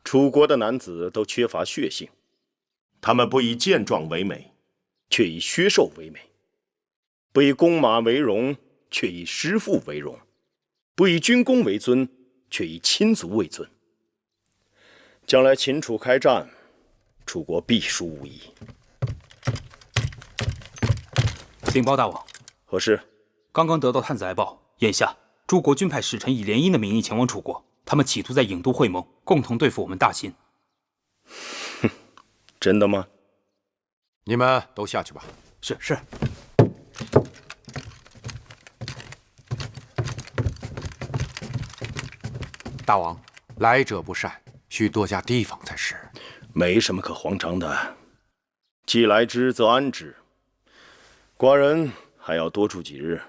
楚国的男子都缺乏血性，他们不以健壮为美，却以削瘦为美；不以弓马为荣，却以师父为荣；不以军功为尊，却以亲族为尊。将来秦楚开战，楚国必输无疑。禀报大王，何事？刚刚得到探子来报，眼下诸国均派使臣以联姻的名义前往楚国，他们企图在郢都会盟，共同对付我们大秦。哼，真的吗？你们都下去吧。是。大王，来者不善，需多加提防才是。没什么可慌张的，既来之则安之。寡人还要多住几日，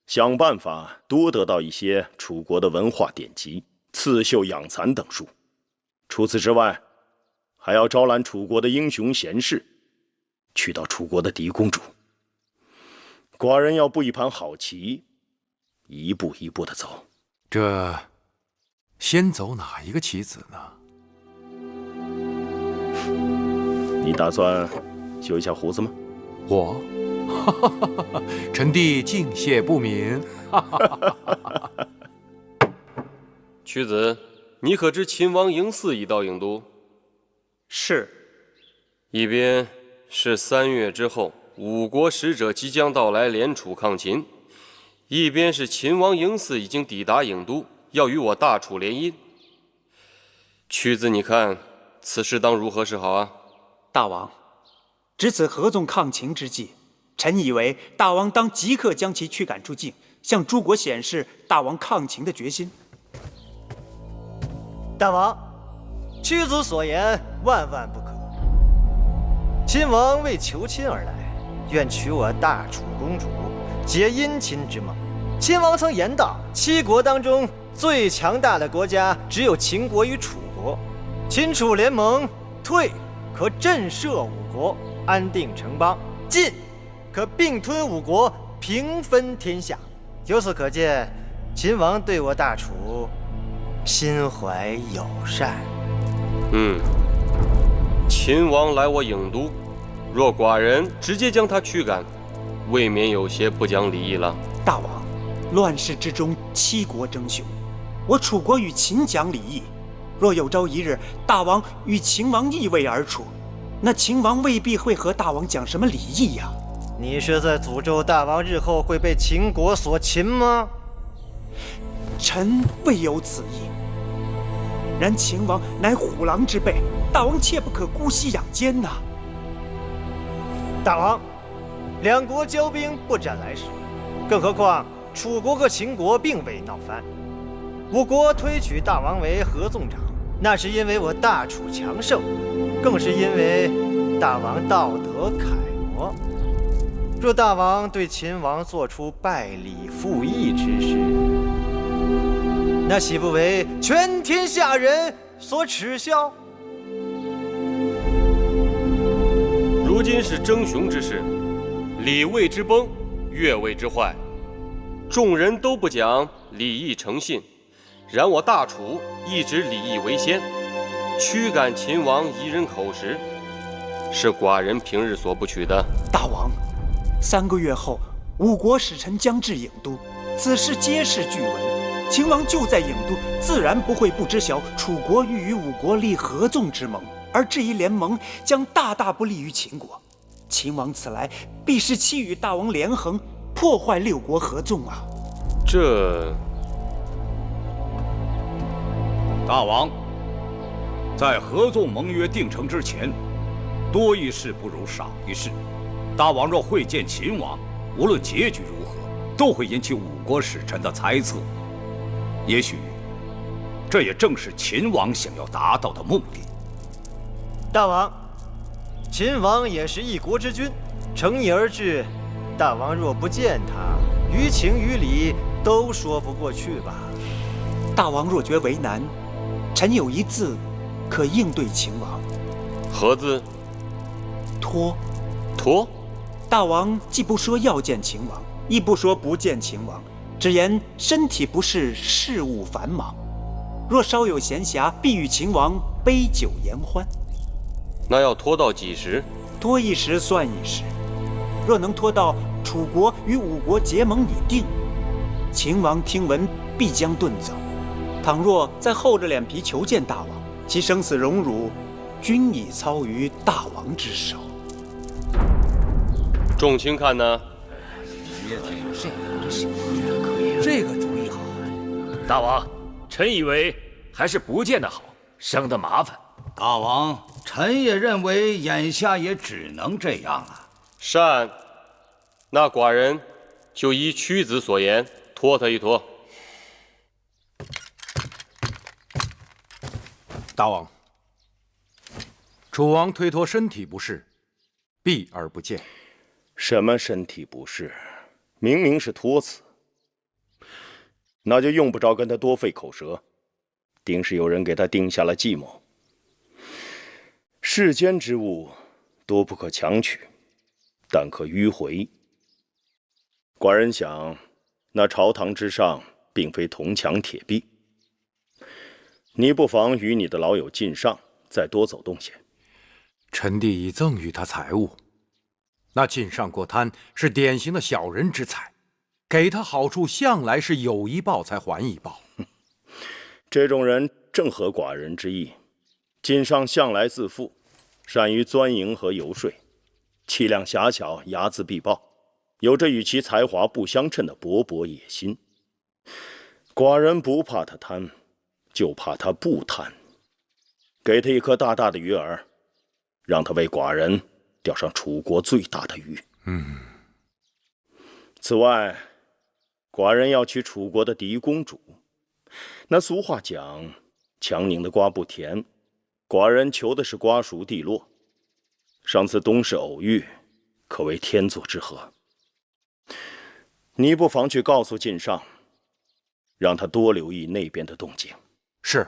想办法多得到一些楚国的文化典籍、刺绣、养蚕等书。除此之外，还要招揽楚国的英雄贤士，娶到楚国的嫡公主。寡人要布一盘好棋，一步一步的走。这先走哪一个棋子呢？你打算修一下胡子吗？我，臣弟敬谢不敏。屈子，你可知秦王嬴驷已到郢都？是。一边是3月之后吴国使者即将到来，联楚抗秦；一边是秦王嬴驷已经抵达郢都，要与我大楚联姻。屈子，你看此事当如何是好啊？大王，值此合纵抗秦之际，臣以为大王当即刻将其驱赶出境，向诸国显示大王抗秦的决心。大王，屈子所言万万不可。秦王为求亲而来，愿娶我大楚公主，结姻亲之盟。秦王曾言道，7国当中最强大的国家只有秦国与楚国，秦楚联盟，退可震慑5国，安定城邦；进可并吞5国，平分天下。由此可见，秦王对我大楚心怀友善。秦王来我郢都，若寡人直接将他驱赶，未免有些不讲礼义了。大王，乱世之中，7国争雄，我楚国与秦讲礼义。若有朝一日大王与秦王易位而处，那秦王未必会和大王讲什么礼义呀。你是在诅咒大王日后会被秦国所擒吗？臣未有此意。然秦王乃虎狼之辈，大王切不可姑息养奸呐。大王，两国交兵不斩来使，更何况楚国和秦国并未闹翻。吴国推举大王为合纵长，那是因为我大楚强盛，更是因为大王道德楷模。若大王对秦王做出败礼负义之事，那岂不为全天下人所耻笑？如今是争雄之势，礼位之崩，乐位之坏，众人都不讲礼义诚信，然我大楚一直礼义为先，驱赶秦王夷人口实，是寡人平日所不取的。大王，3个月后5国使臣将至郢都，此事皆是据闻。秦王就在郢都，自然不会不知晓楚国欲与5国立合纵之盟，而这一联盟将大大不利于秦国。秦王此来，必是期与大王连横，破坏6国合纵啊！大王，在合纵盟约定成之前，多一事不如少一事。大王若会见秦王，无论结局如何，都会引起5国使臣的猜测。也许，这也正是秦王想要达到的目的。大王，秦王也是一国之君，乘意而至，大王若不见他，于情于理都说不过去吧？大王若觉为难，臣有一字可应对秦王。何字？托。托？大王既不说要见秦王，亦不说不见秦王，只言身体不适，事务繁忙。若稍有闲暇，必与秦王杯酒言欢。那要拖到几时？拖一时算一时。若能拖到楚国与5国结盟拟定，秦王听闻必将遁走。倘若再厚着脸皮求见大王，其生死荣辱，均已操于大王之手。众卿看呢？这个主意好。大王，臣以为还是不见得好，省得麻烦。大王，臣也认为眼下也只能这样了。善，那寡人就依屈子所言，拖他一拖。大王，楚王推脱身体不适，避而不见。什么身体不适？明明是托辞。那就用不着跟他多费口舌，定是有人给他定下了计谋。世间之物，多不可强取，但可迂回。寡人想，那朝堂之上并非铜墙铁壁，你不妨与你的老友靳尚再多走动些。臣弟已赠予他财物，那靳尚过贪是典型的小人之才，给他好处向来是有一报才还一报。这种人正合寡人之意。靳尚向来自负，善于钻营和游说，气量狭小，睚眦必报，有着与其才华不相称的勃勃野心。寡人不怕他贪，就怕他不贪。给他一颗大大的鱼饵，让他为寡人钓上楚国最大的鱼。此外，寡人要娶楚国的嫡公主。那俗话讲，强拧的瓜不甜，寡人求的是瓜熟蒂落。上次东市偶遇，可谓天作之合。你不妨去告诉晋上，让他多留意那边的动静。是。